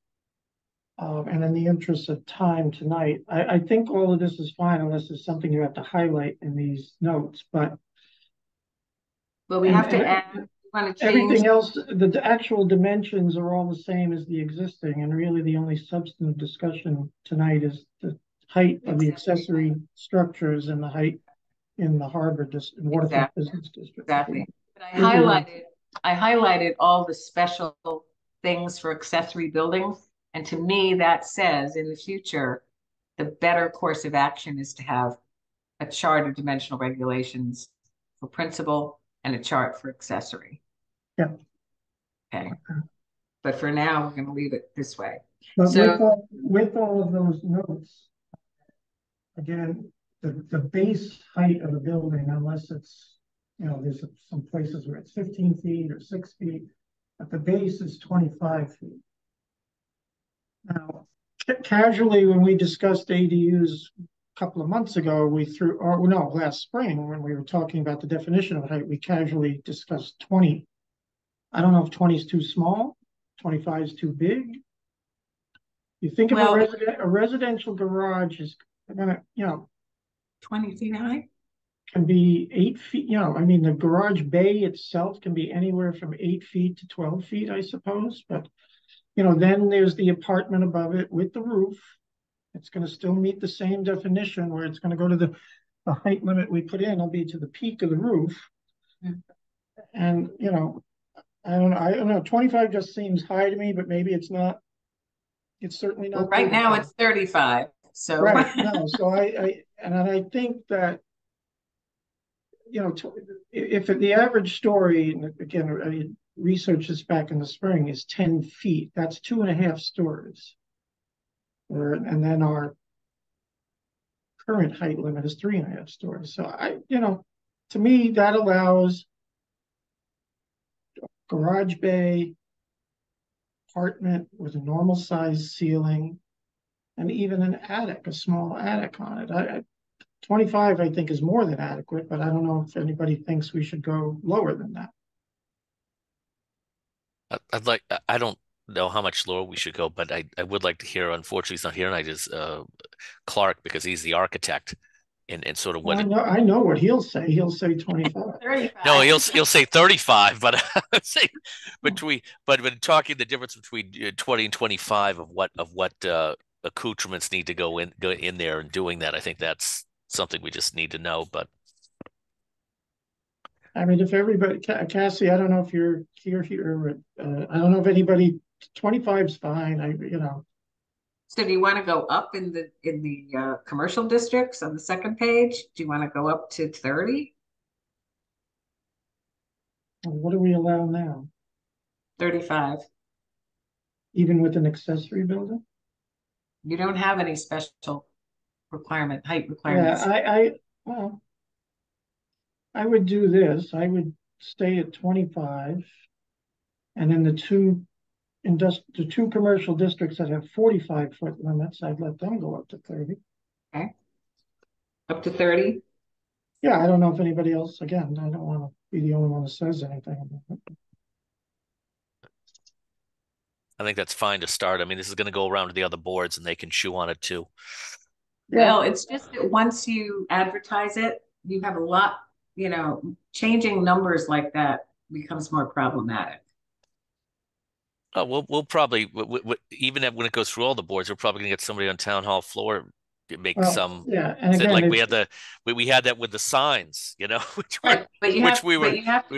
and in the interest of time tonight, I think all of this is fine unless there's something you have to highlight in these notes, but we have to add, everything else, the actual dimensions are all the same as the existing, and really the only substantive discussion tonight is the height of the accessory structures and the height in the harbor waterfront business district. Exactly. But I highlighted all the special things for accessory buildings. And to me, that says in the future, the better course of action is to have a chart of dimensional regulations for principal and a chart for accessory. Yeah. Okay. But for now, we're going to leave it this way. But with all of those notes, again, the base height of the building, unless it's, there's some places where it's 15 feet or 6 feet, but the base is 25 feet. Now, casually, when we discussed ADUs a couple of months ago, last spring, when we were talking about the definition of height, we casually discussed 20. I don't know if 20 is too small, 25 is too big. You think of a residential garage is gonna, 20 feet high? Can be 8 feet, I mean, the garage bay itself can be anywhere from 8 feet to 12 feet, I suppose, but then there's the apartment above it with the roof. It's going to still meet the same definition where it's going to go to the height limit we put in will be to the peak of the roof. And, I don't know, 25 just seems high to me, but maybe it's not. It's certainly Well, not right now 35. it's 35, so. Right, no, so and I think that, you know, if the average story, and again, I researched this back in the spring, is 10 feet, that's 2.5 stories. And then our current height limit is 3.5 stories. So to me, that allows garage bay, apartment with a normal size ceiling, and even an attic, a small attic on it. 25, I think, is more than adequate, but I don't know if anybody thinks we should go lower than that. I don't know how much lower we should go, but I would like to hear, unfortunately he's not here tonight, is Clark, because he's the architect and sort of what I know what he'll say. He'll say 25. 35. no, he'll say 35, but I would say but when talking the difference between 20 and 25 of what accoutrements need to go in there and doing that, I think that's something we just need to know. But I mean, if everybody, Cassie, I don't know if you're here, I don't know if anybody, 25 is fine. So do you want to go up in the commercial districts on the second page? Do you want to go up to 30, What do we allow now? 35? Even with an accessory building? You don't have any special height Yeah, requirements. well, I would do this. I would stay at 25, and then the two commercial districts that have 45-foot limits, I'd let them go up to 30. Okay. Up to 30? Yeah, I don't know if anybody else, again, I don't want to be the only one that says anything about it. I think that's fine to start. I mean, this is going to go around to the other boards and they can chew on it too. Yeah. Well, it's just that once you advertise it, you have a lot, changing numbers like that becomes more problematic. Oh, we'll probably even when it goes through all the boards, we're probably gonna get somebody on town hall floor to make Well, some. yeah, and again, Like we had that with the signs, which Right, but you have to we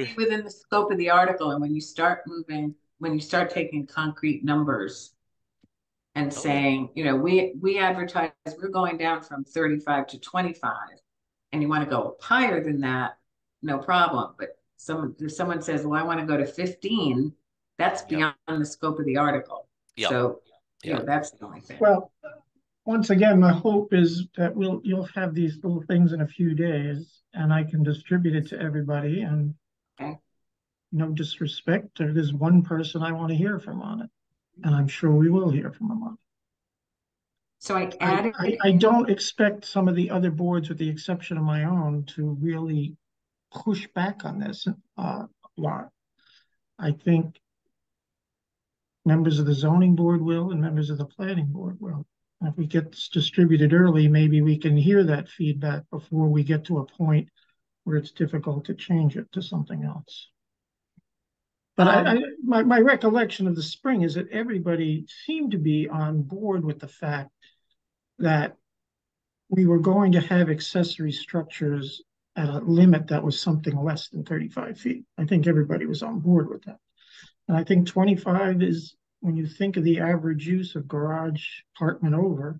be within the scope of the article, and when you start taking concrete numbers and saying, we advertise we're going down from 35 to 25, and you want to go higher than that, no problem. But if someone says, well, I want to go to 15, that's beyond the scope of the article. So, that's the only thing. Well, once again, my hope is that you'll have these little things in a few days, and I can distribute it to everybody. And okay. No disrespect, there's one person I want to hear from on it, and I'm sure we will hear from him on it. So I don't expect some of the other boards, with the exception of my own, to really push back on this a lot. I think members of the zoning board will, and members of the planning board will. And if we get this distributed early, maybe we can hear that feedback before we get to a point where it's difficult to change it to something else. But my recollection of the spring is that everybody seemed to be on board with the fact that we were going to have accessory structures at a limit that was something less than 35 feet. I think everybody was on board with that. And I think 25 is, when you think of the average use of garage apartment over,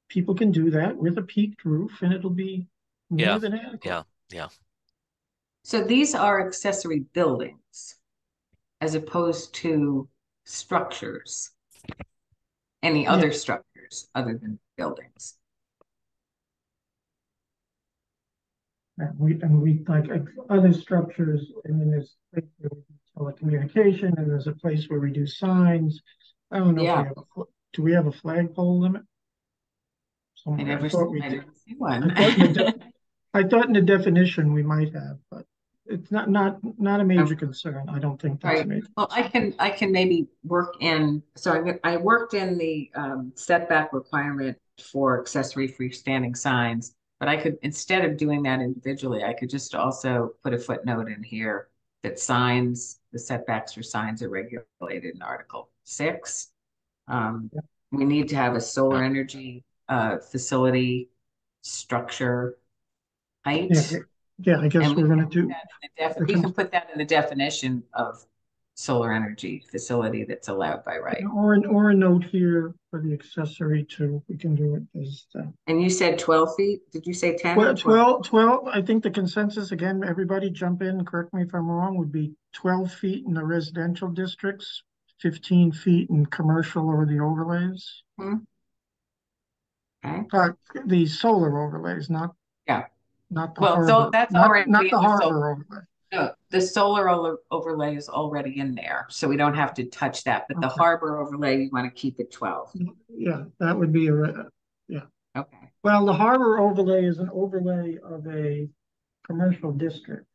people can do that with a peaked roof and it'll be more than adequate. Yeah. So these are accessory buildings as opposed to structures. Any other structures other than buildings. And we like other structures. I mean, there's a place where we do telecommunication, and there's a place where we do signs. I don't know if do we have a flagpole limit? I didn't see one. I thought in the definition we might have, but it's not a major concern. I don't think that's a major concern. Well, I can maybe work in. So I worked in the setback requirement for accessory freestanding signs, but I could, instead of doing that individually, I could just also put a footnote in here that the setbacks for signs are regulated in Article 6. We need to have a solar energy facility structure height. Yeah, I guess And we're we gonna can do, put that in we can put that in the definition of solar energy facility that's allowed by right. or a note here for the accessory too. We can do it as, And you said 12 feet? Did you say 10 well, or 12? 12, I think the consensus, again, everybody jump in, correct me if I'm wrong, would be 12 feet in the residential districts, 15 feet in commercial or the overlays. Hmm. Okay. The solar overlays, Yeah. not the Well, so harbor, that's not already the in the harbor overlay. No, the overlay is already in there, so we don't have to touch that. But the Okay. harbor overlay, you want to keep it 12. Yeah, that would be yeah. Okay. Well, the harbor overlay is an overlay of a commercial district.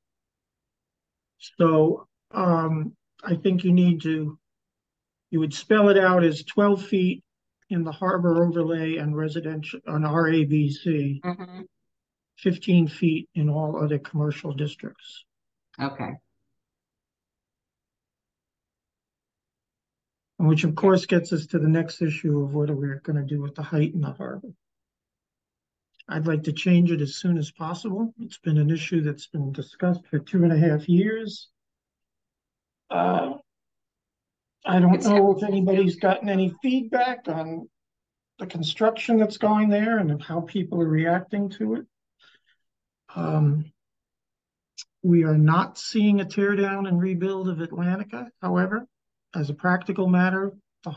So I think you would spell it out as 12 feet in the harbor overlay and residential on RABC, Mm-hmm. 15 feet in all other commercial districts. Okay. Which of course gets us to the next issue of what are we going to do with the height in the harbor. I'd like to change it as soon as possible. It's been an issue that's been discussed for 2.5 years. I don't know if anybody's gotten any feedback on the construction that's going there and how people are reacting to it. We are not seeing a tear down and rebuild of Atlantica. However, as a practical matter, the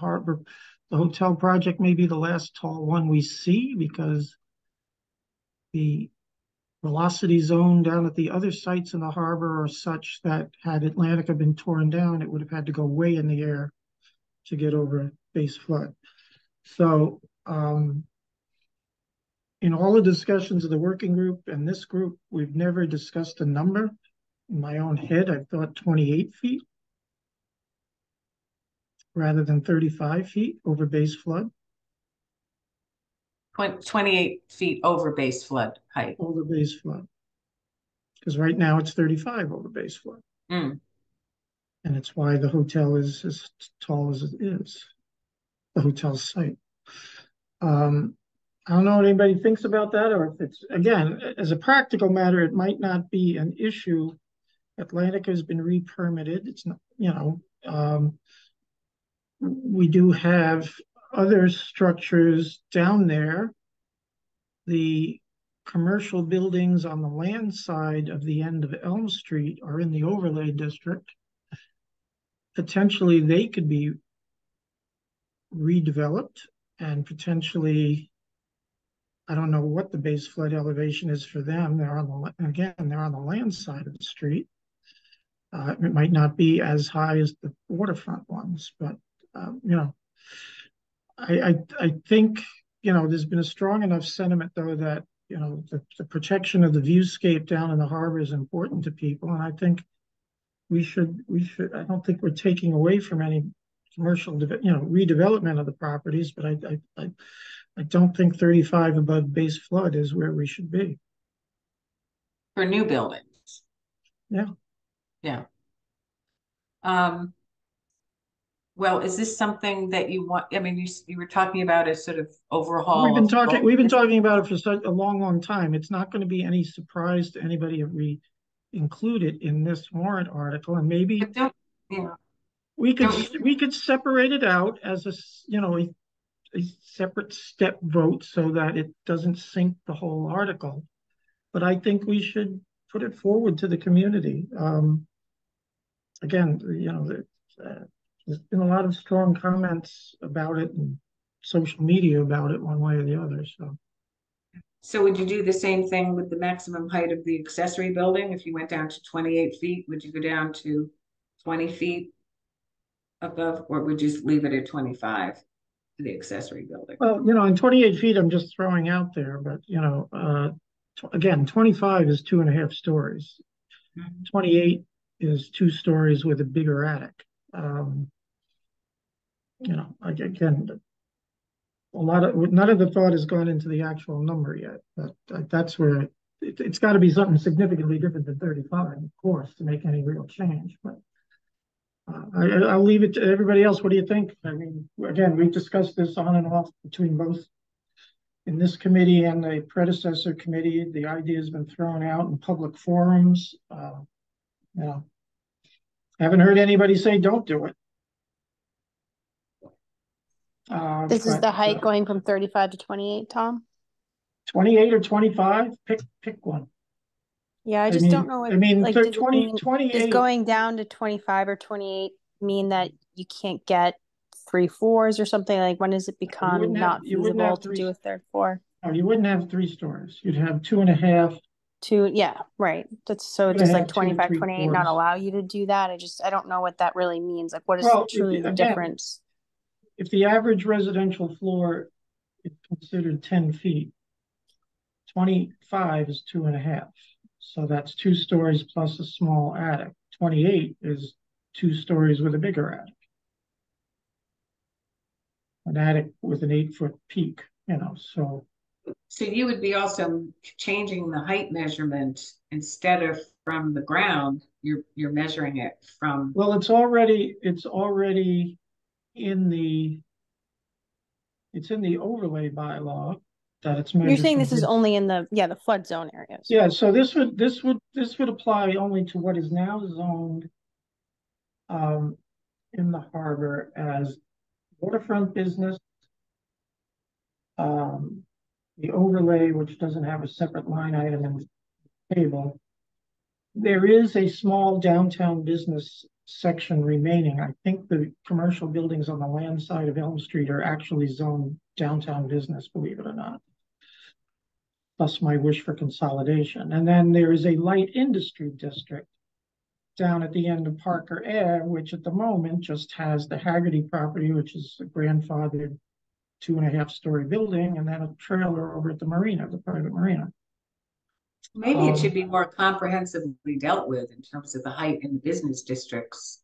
hotel project may be the last tall one we see because the velocity zone down at the other sites in the harbor are such that had Atlantica been torn down, it would have had to go way in the air to get over base flood. So in all the discussions of the working group and this group, we've never discussed a number. In my own head, I thought 28 feet rather than 35 feet over base flood. 28 feet over base flood height. Over base flood. Because right now it's 35 over base flood. Mm. And it's why the hotel is as tall as it is, the hotel site. I don't know what anybody thinks about that, or if it's, again, as a practical matter, it might not be an issue. Atlantica has been re-permitted. It's not, we do have other structures down there. The commercial buildings on the land side of the end of Elm Street are in the overlay district. Potentially they could be redeveloped and potentially, I don't know what the base flood elevation is for them. They're on the land side of the street. It might not be as high as the waterfront ones, but I think there's been a strong enough sentiment though that the protection of the viewscape down in the harbor is important to people, and I think we should. I don't think we're taking away from any commercial redevelopment of the properties, but I don't think 35 above base flood is where we should be. For new buildings. Yeah. Yeah. Well, is this something that you want? I mean, you were talking about a sort of overhaul. We've been talking about it for such a long time. It's not going to be any surprise to anybody if we include it in this warrant article, and maybe we could separate it out as a separate step vote so that it doesn't sink the whole article. But I think we should put it forward to the community. Again, there's been a lot of strong comments about it and social media about it one way or the other. So would you do the same thing with the maximum height of the accessory building? If you went down to 28 feet, would you go down to 20 feet above, or would you just leave it at 25 for the accessory building? Well, in 28 feet, I'm just throwing out there, but again, 25 is 2.5 stories. 28 is 2 stories with a bigger attic. Again, none of the thought has gone into the actual number yet, but that's where it's got to be something significantly different than 35, of course, to make any real change. But I'll leave it to everybody else. What do you think? I mean, again, we've discussed this on and off between both in this committee and the predecessor committee, the idea has been thrown out in public forums. You know, haven't heard anybody say don't do it. This is But, the height going from 35 to 28, Tom? 28 or 25, pick one. Yeah, I I just mean- don't know what, I mean, like, thir- does it 20 mean, does 28 going down to 25 or 28 mean that you can't get 3 floors or something? Like, when does it become wouldn't have- not you wouldn't have feasible to three- do a 3rd floor? No, you wouldn't have 3 stories. You'd have 2.5. Yeah, right. That's so You're gonna does like have 2 to 25, 28 not 3/4. allow you to do that? I don't know what that really means. Like, what is Well, truly the again, difference? If the average residential floor is considered 10 feet, 25 is 2.5. So that's 2 stories plus a small attic. 28 is 2 stories with a bigger attic. An attic with an 8-foot peak, so. So you would be also changing the height measurement instead of from the ground, you're measuring it from. Well, it's already in the overlay bylaw that it's measured. You're saying from this is only in the flood zone areas. Yeah, so this would apply only to what is now zoned in the harbor as waterfront business. The overlay, which doesn't have a separate line item in the table. There is a small downtown business section remaining. I think the commercial buildings on the land side of Elm Street are actually zoned downtown business, believe it or not. Thus my wish for consolidation. And then there is a light industry district down at the end of Parker Ave, which at the moment just has the Haggerty property, which is a grandfathered 2.5-story building, and then a trailer over at the marina, the private marina. Maybe it should be more comprehensively dealt with in terms of the height in the business districts.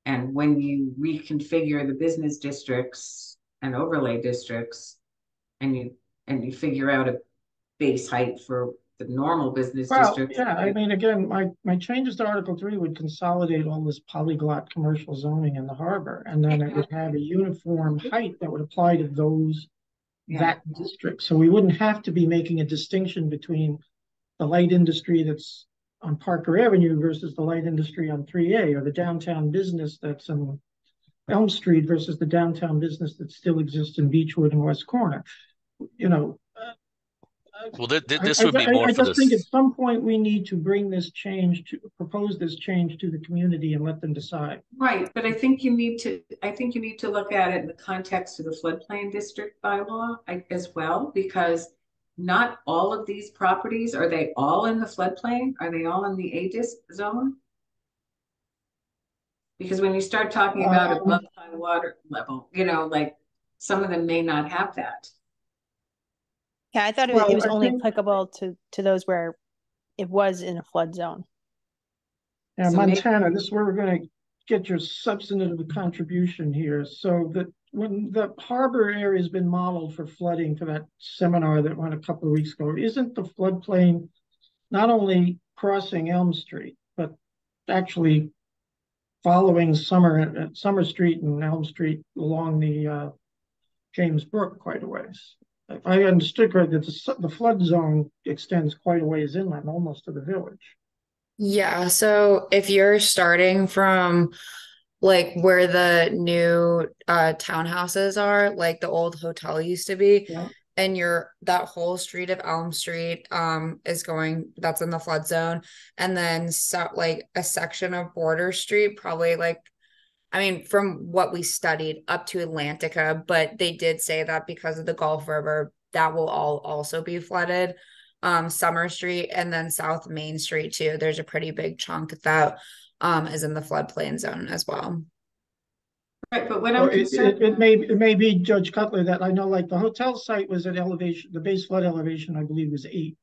And when you reconfigure the business districts and overlay districts, and you figure out a base height for the normal business districts. Yeah, I mean, again, my changes to Article 3 would consolidate all this polyglot commercial zoning in the harbor, and then it would have a uniform height that would apply to those that district. So we wouldn't have to be making a distinction between the light industry that's on Parker Avenue versus the light industry on 3A, or the downtown business that's on Elm Street versus the downtown business that still exists in Beechwood and West Corner. Well, this would be more I for just think at this. some point we need to propose this change to the community and let them decide. Right, but I think you need to look at it in the context of the floodplain district bylaw as well, because not all of these properties, are they all in the floodplain? Are they all in the A-disc zone? Because when you start talking about above high water level, like some of them may not have that. Yeah, I thought it was only applicable to those where it was in a flood zone. Yeah, So Montana, this is where we're going to get your substantive contribution here. So that when the harbor area has been modeled for flooding for that seminar that went a couple of weeks ago, isn't the floodplain not only crossing Elm Street, but actually following Summer Street and Elm Street along the James Brook quite a ways? If I understood correctly, the flood zone extends quite a ways inland, almost to the village. Yeah, so if you're starting from like where the new townhouses are, like the old hotel used to be, Yeah. and that whole street of Elm Street that's in the flood zone, and then like a section of Border Street, probably like, I mean, from what we studied up to Atlantica, but they did say that because of the Gulf River, that will all also be flooded. Summer Street and then South Main Street too. There's a pretty big chunk that is in the floodplain zone as well. Right, but what I'm concerned, it may be, Judge Cutler, that I know, like the hotel site was at elevation, the base flood elevation, I believe, was 8.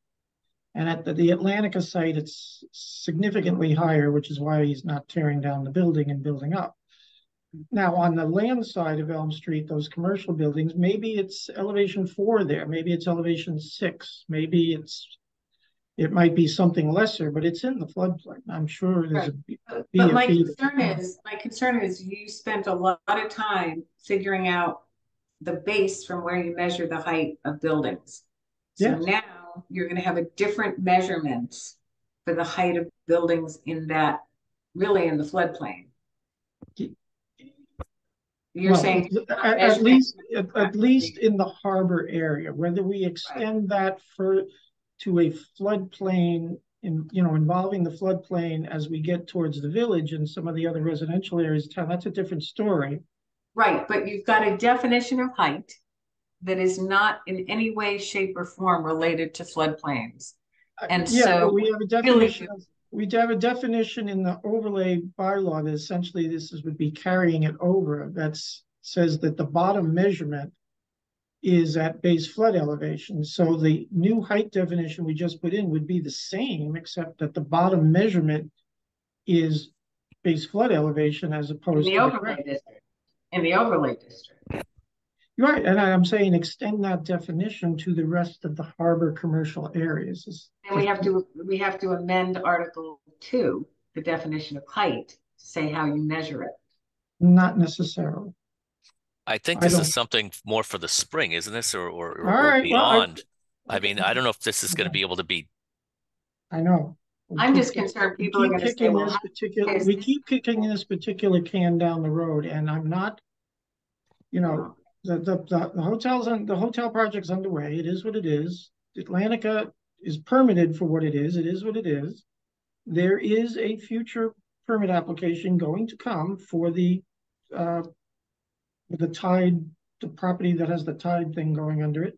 And at the Atlantica site, it's significantly higher, which is why he's not tearing down the building and building up. Now, on the land side of Elm Street, those commercial buildings, maybe it's elevation 4 there, maybe it's elevation 6, maybe it might be something lesser, but it's in the floodplain. I'm sure there's but my concern is you spent a lot of time figuring out the base from where you measure the height of buildings. So Yes. now you're going to have a different measurement for the height of buildings in that, really in the floodplain. You're Well, saying at least in the harbor area, whether we extend that to a floodplain involving the floodplain as we get towards the village and some of the other residential areas of town, that's a different story. Right, but you've got a definition of height that is not in any way, shape, or form related to floodplains. And yeah, so but we have a definition we have a definition in the overlay bylaw that essentially would be carrying it over. That says that the bottom measurement is at base flood elevation. So the new height definition we just put in would be the same, except that the bottom measurement is base flood elevation as opposed in the overlay district. In the overlay district. Right, and I'm saying extend that definition to the rest of the harbor commercial areas. And we have to amend Article 2, the definition of height, to say how you measure it. Not necessarily. I think this is something more for the spring, isn't this, or beyond? Well, I mean, I don't know if this is going to be able to be. I know. I'm just concerned people are going to say, well, we keep kicking this particular can down the road, and I'm not, the hotel project's underway. It is what it is. Atlantica is permitted for what it is. It is what it is. There is a future permit application going to come for the property that has the tide thing going under it.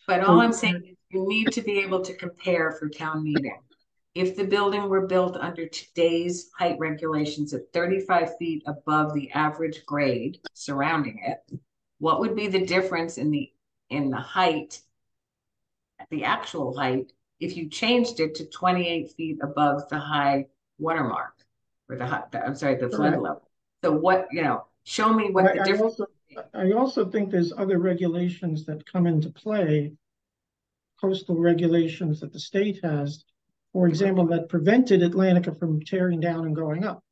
But all I'm saying is you need to be able to compare for town meeting. If the building were built under today's height regulations at 35 feet above the average grade surrounding it, what would be the difference in the height, the actual height, if you changed it to 28 feet above the high watermark, or the flood level? So show me what the difference is. I also think there's other regulations that come into play, coastal regulations that the state has, for example, that prevented Atlantica from tearing down and going up.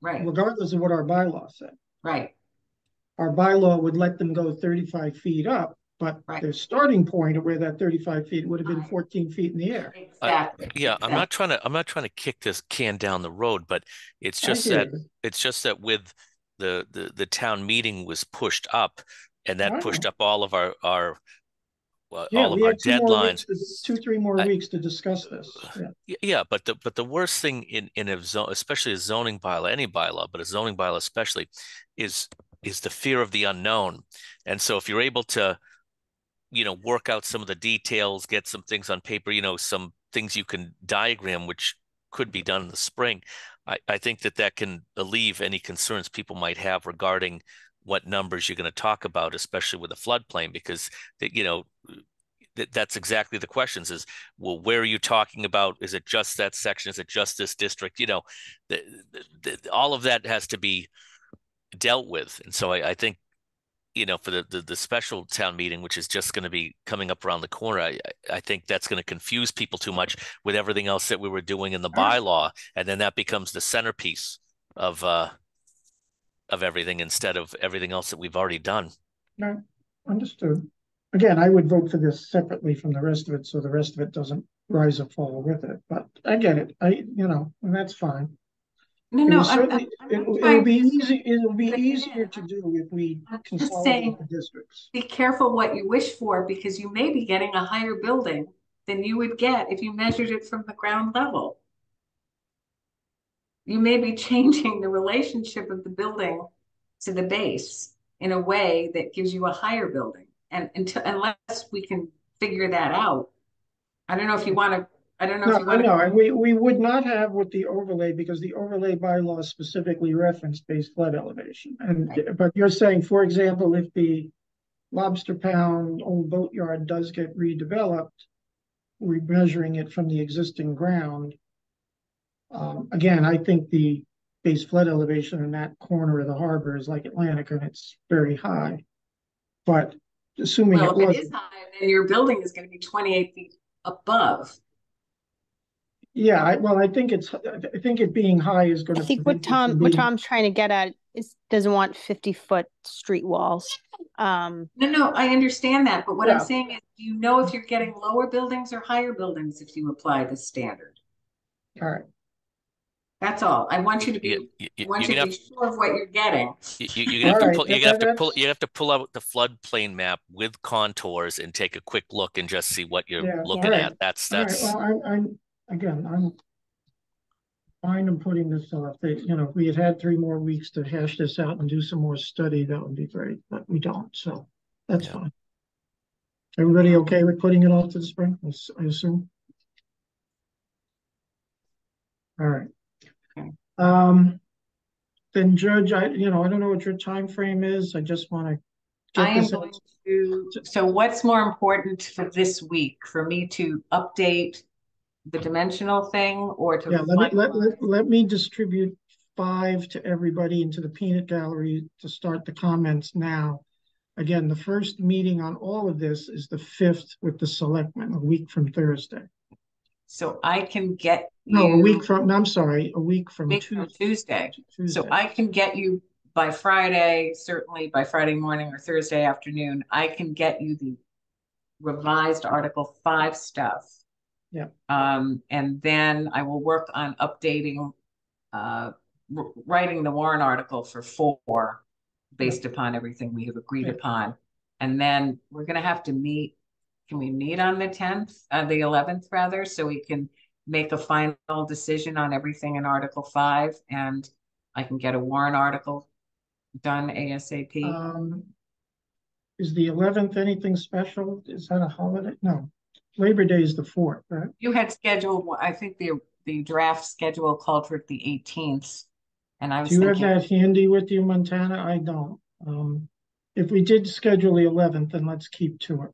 Right. Regardless of what our bylaw said. Right. Our bylaw would let them go 35 feet up, but their starting point of where that 35 feet would have been 14 feet in the air. Exactly. I'm not trying to kick this can down the road, but it's just that with the town meeting was pushed up, and that pushed up all of our deadlines. 2-3 more weeks to discuss this. But the worst thing in a zone, especially a zoning bylaw, any bylaw, but a zoning bylaw especially, is the fear of the unknown. And so if you're able to, work out some of the details, get some things on paper, some things you can diagram, which could be done in the spring, I think that can alleviate any concerns people might have regarding what numbers you're going to talk about, especially with the floodplain, because that's exactly the questions is, well, where are you talking about? Is it just that section? Is it just this district? All of that has to be dealt with. And so I think, for the special town meeting, which is just going to be coming up around the corner, I think that's going to confuse people too much with everything else that we were doing in the bylaw. And then that becomes the centerpiece of everything instead of everything else that we've already done. No, understood. Again, I would vote for this separately from the rest of it, so the rest of it doesn't rise or fall with it. But I get it. And that's fine. It'll be easy. It'll be easier to do if we consolidate the districts. Be careful what you wish for, because you may be getting a higher building than you would get if you measured it from the ground level. You may be changing the relationship of the building to the base in a way that gives you a higher building. And unless we can figure that out, I don't know if you want to. I don't know if you want to. No, and we would not have with the overlay, because the overlay bylaw specifically referenced base flood elevation. But you're saying, for example, if the Lobster Pound old boatyard does get redeveloped, we're measuring it from the existing ground. Again, I think the base flood elevation in that corner of the harbor is like Atlantica, and it's very high. But assuming if it is high, then your building is going to be 28 feet above. Yeah, I think it being high is going to. I think what Tom's trying to get at doesn't want 50-foot street walls. No, I understand that, but what I'm Yeah. saying is, do you know if you're getting lower buildings or higher buildings if you apply this standard? All right. That's all. I want you to be, I want you to be sure of what you're getting. You're gonna have All to right, pull. You're gonna have to pull. that's- You have to pull out the floodplain map with contours and take a quick look and just see what you're Yeah, looking all right. at. That's All right, well, I'm fine in putting this off. If we had 3 more weeks to hash this out and do some more study, that would be great, but we don't, so that's Yeah. fine. Everybody okay with putting it off to the spring, I assume? All right. Then Judge, I don't know what your time frame is. I just want to I get am this. going to, so what's more important for this week? For me to update the dimensional thing or to Yeah, finalize? let me distribute 5 to everybody into the peanut gallery to start the comments now. Again, the first meeting on all of this is the 5th with the selectmen, a week from Thursday. So I can get No, you. I'm sorry, a week from Tuesday. Tuesday. So I can get you by Friday, certainly by Friday morning or Thursday afternoon, I can get you the revised Article 5 stuff. Yeah. And then I will work on updating, writing the warrant article for 4 based upon everything we have agreed upon. And then we're going to have to meet. Can we meet on the 10th, the 11th rather, so we can make a final decision on everything in Article 5 and I can get a warrant article done ASAP? Is the 11th anything special? Is that a holiday? No. Labor Day is the 4th, right? You had scheduled, I think the draft schedule called for the 18th. And I was Do you thinking, have that handy with you, Montana? I don't. If we did schedule the 11th, then let's keep to it.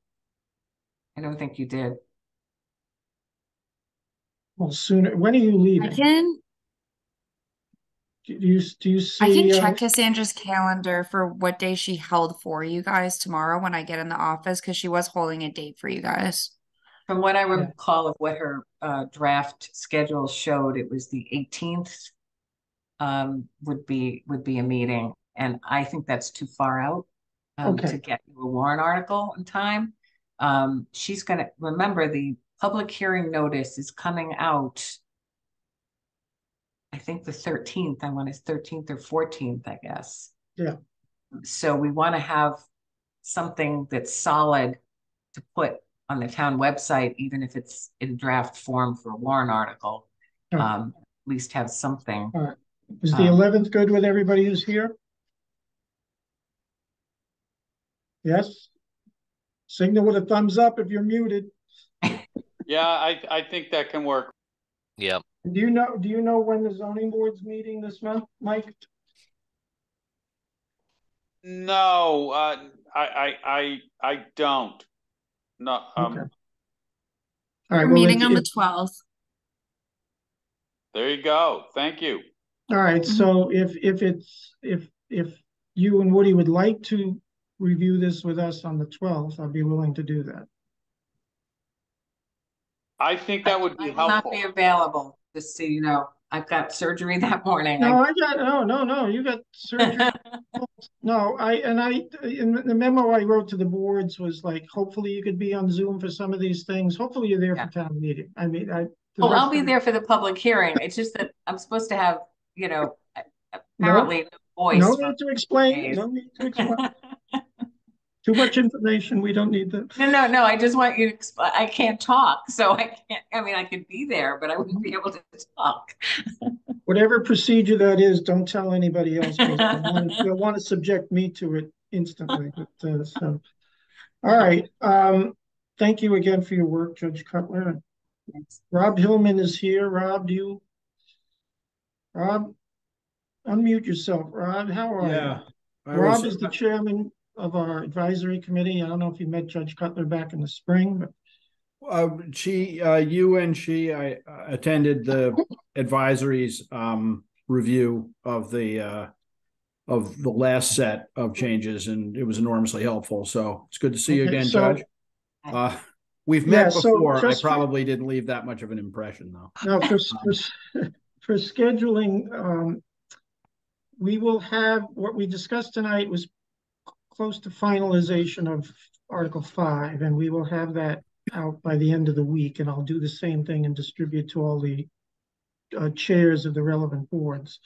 I don't think you did. Well, sooner. When are you leaving? I can Do you see? I can check Cassandra's calendar for what day she held for you guys tomorrow when I get in the office because she was holding a date for you guys. From what I recall of what her draft schedule showed, it was the 18th would be a meeting. And I think that's too far out to get you a warrant article in time. She's going to remember the public hearing notice is coming out. I think the 13th, I want it's 13th or 14th, I guess. Yeah. So we want to have something that's solid to put on the town website, even if it's in draft form for a warrant article. At least have something. All right. Is the 11th good with everybody who's here? Yes? Signal with a thumbs up if you're muted. Yeah, I think that can work. Yeah. Do you know when the zoning board's meeting this month, Mike? No, I don't. No. Okay. All right. We're Well, meeting on the 12th. There you go. Thank you. All right. So if you and Woody would like to review this with us on the 12th, I'd be willing to do that. I think that would be helpful. I will not be available, just so you know. I've got surgery that morning. No, no, you got surgery. No, in the memo I wrote to the boards was like, hopefully you could be on Zoom for some of these things. Hopefully you're there for town meeting. I mean, I'll be there for the public hearing. It's just that I'm supposed to have, apparently no voice. No need to explain. No need to explain. Too much information. We don't need that. No. I just want you to explain. I can't talk, so I can't. I mean, I could be there, but I wouldn't be able to talk. Whatever procedure that is, don't tell anybody else. You'll want to subject me to it instantly. But, so, all right. Thank you again for your work, Judge Cutler. Thanks. Rob Hillman is here. Rob, unmute yourself. Rob, how are you? Rob is the chairman of our advisory committee. I don't know if you met Judge Cutler back in the spring, but I attended the advisory's review of the last set of changes, and it was enormously helpful. So it's good to see you again, Judge. We've met before. I probably didn't leave that much of an impression, though. No, for scheduling we will have, what we discussed tonight was close to finalization of Article 5, and we will have that out by the end of the week, and I'll do the same thing and distribute to all the chairs of the relevant boards.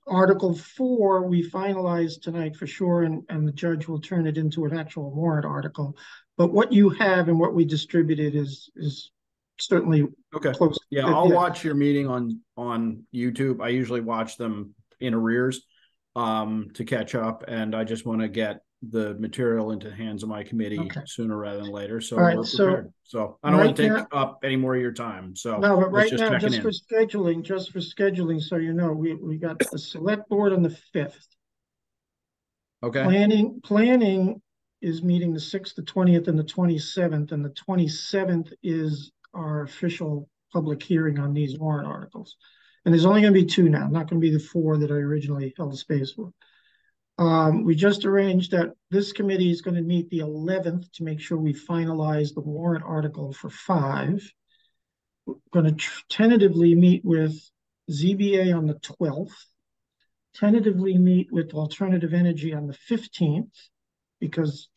Article 4, we finalized tonight for sure, and the judge will turn it into an actual warrant article. But what you have and what we distributed is certainly Okay. close. Yeah, I'll watch your meeting on YouTube. I usually watch them in arrears to catch up, and I just want to get the material into the hands of my committee sooner rather than later. So we're prepared. So I don't want to take up any more of your time. So no, but right now, just for scheduling, so you know, we got the select board on the 5th. Okay. Planning is meeting the 6th, the 20th, and the 27th, and the 27th is our official public hearing on these warrant articles. And there's only going to be 2 now, not going to be the 4 that I originally held the space for. We just arranged that this committee is going to meet the 11th to make sure we finalize the warrant article for 5. We're going to tentatively meet with ZBA on the 12th, tentatively meet with Alternative Energy on the 15th, because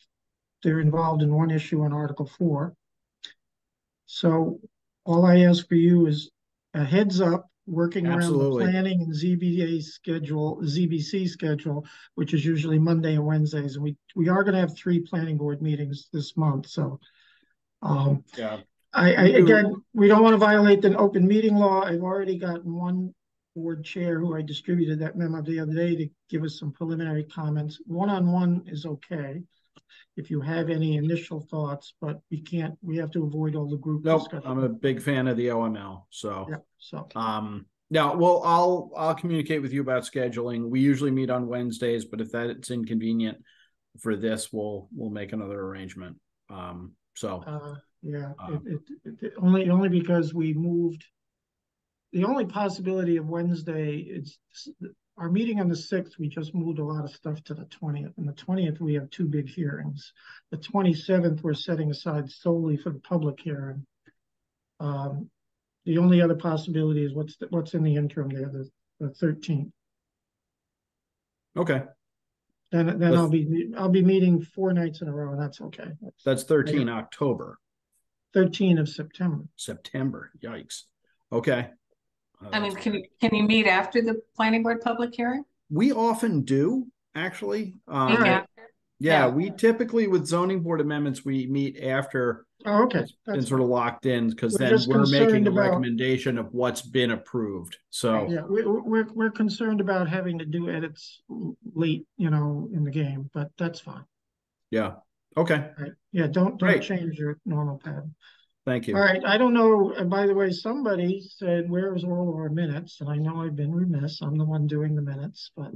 they're involved in one issue on Article 4. So all I ask for you is a heads up, working around the planning and ZBC schedule, which is usually Monday and Wednesdays. And we are going to have 3 planning board meetings this month. So yeah, again, we don't want to violate the open meeting law. I've already gotten one board chair who I distributed that memo the other day to give us some preliminary comments. One-on-one is okay if you have any initial thoughts, but we have to avoid all the group discussion. I'm a big fan of the OML. So yeah, so now, well, I'll communicate with you about scheduling. We usually meet on Wednesdays, but if that's inconvenient for this, we'll make another arrangement. Only because we moved. The only possibility of Wednesday is our meeting on the 6th. We just moved a lot of stuff to the 20th, and the 20th we have 2 big hearings. The 27th we're setting aside solely for the public hearing. The only other possibility is what's in the interim there, the 13th. Okay. Then I'll be meeting 4 nights in a row, and that's okay. That's 13 October. 13 of September. September. Yikes. Okay. I mean, can you meet after the planning board public hearing? We often do, actually. Yeah, we typically with zoning board amendments, we meet after. Oh, okay. It's been sort of locked in, because then just we're making a about recommendation of what's been approved. So yeah, we're concerned about having to do edits late, in the game, but that's fine. Yeah. Okay. Right. Yeah, don't change your normal pattern. Thank you. All right. I don't know. And by the way, somebody said, where's all of our minutes? And I know I've been remiss. I'm the one doing the minutes, but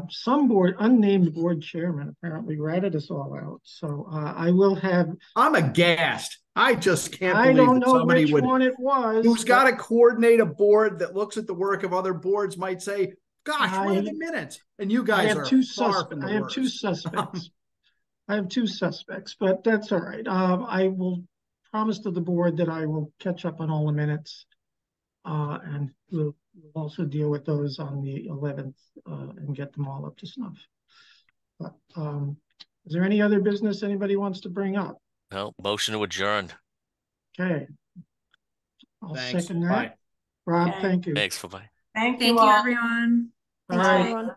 some unnamed board chairman apparently ratted us all out. So I will have. I'm aghast. I just can't believe I don't that know somebody which one it was. who's got to coordinate a board that looks at the work of other boards might say, gosh, where are the minutes? And you guys are far from the worst. I have 2 suspects. I have 2 suspects, but that's all right. I will promise to the board that I will catch up on all the minutes, and we'll also deal with those on the 11th and get them all up to snuff. But is there any other business anybody wants to bring up? No, motion to adjourn. Okay. I'll Thanks. second that. Bye. Rob, Okay. thank you. Thanks. Bye-bye. Thank Thank you you, all. everyone. All Thanks, right. everyone.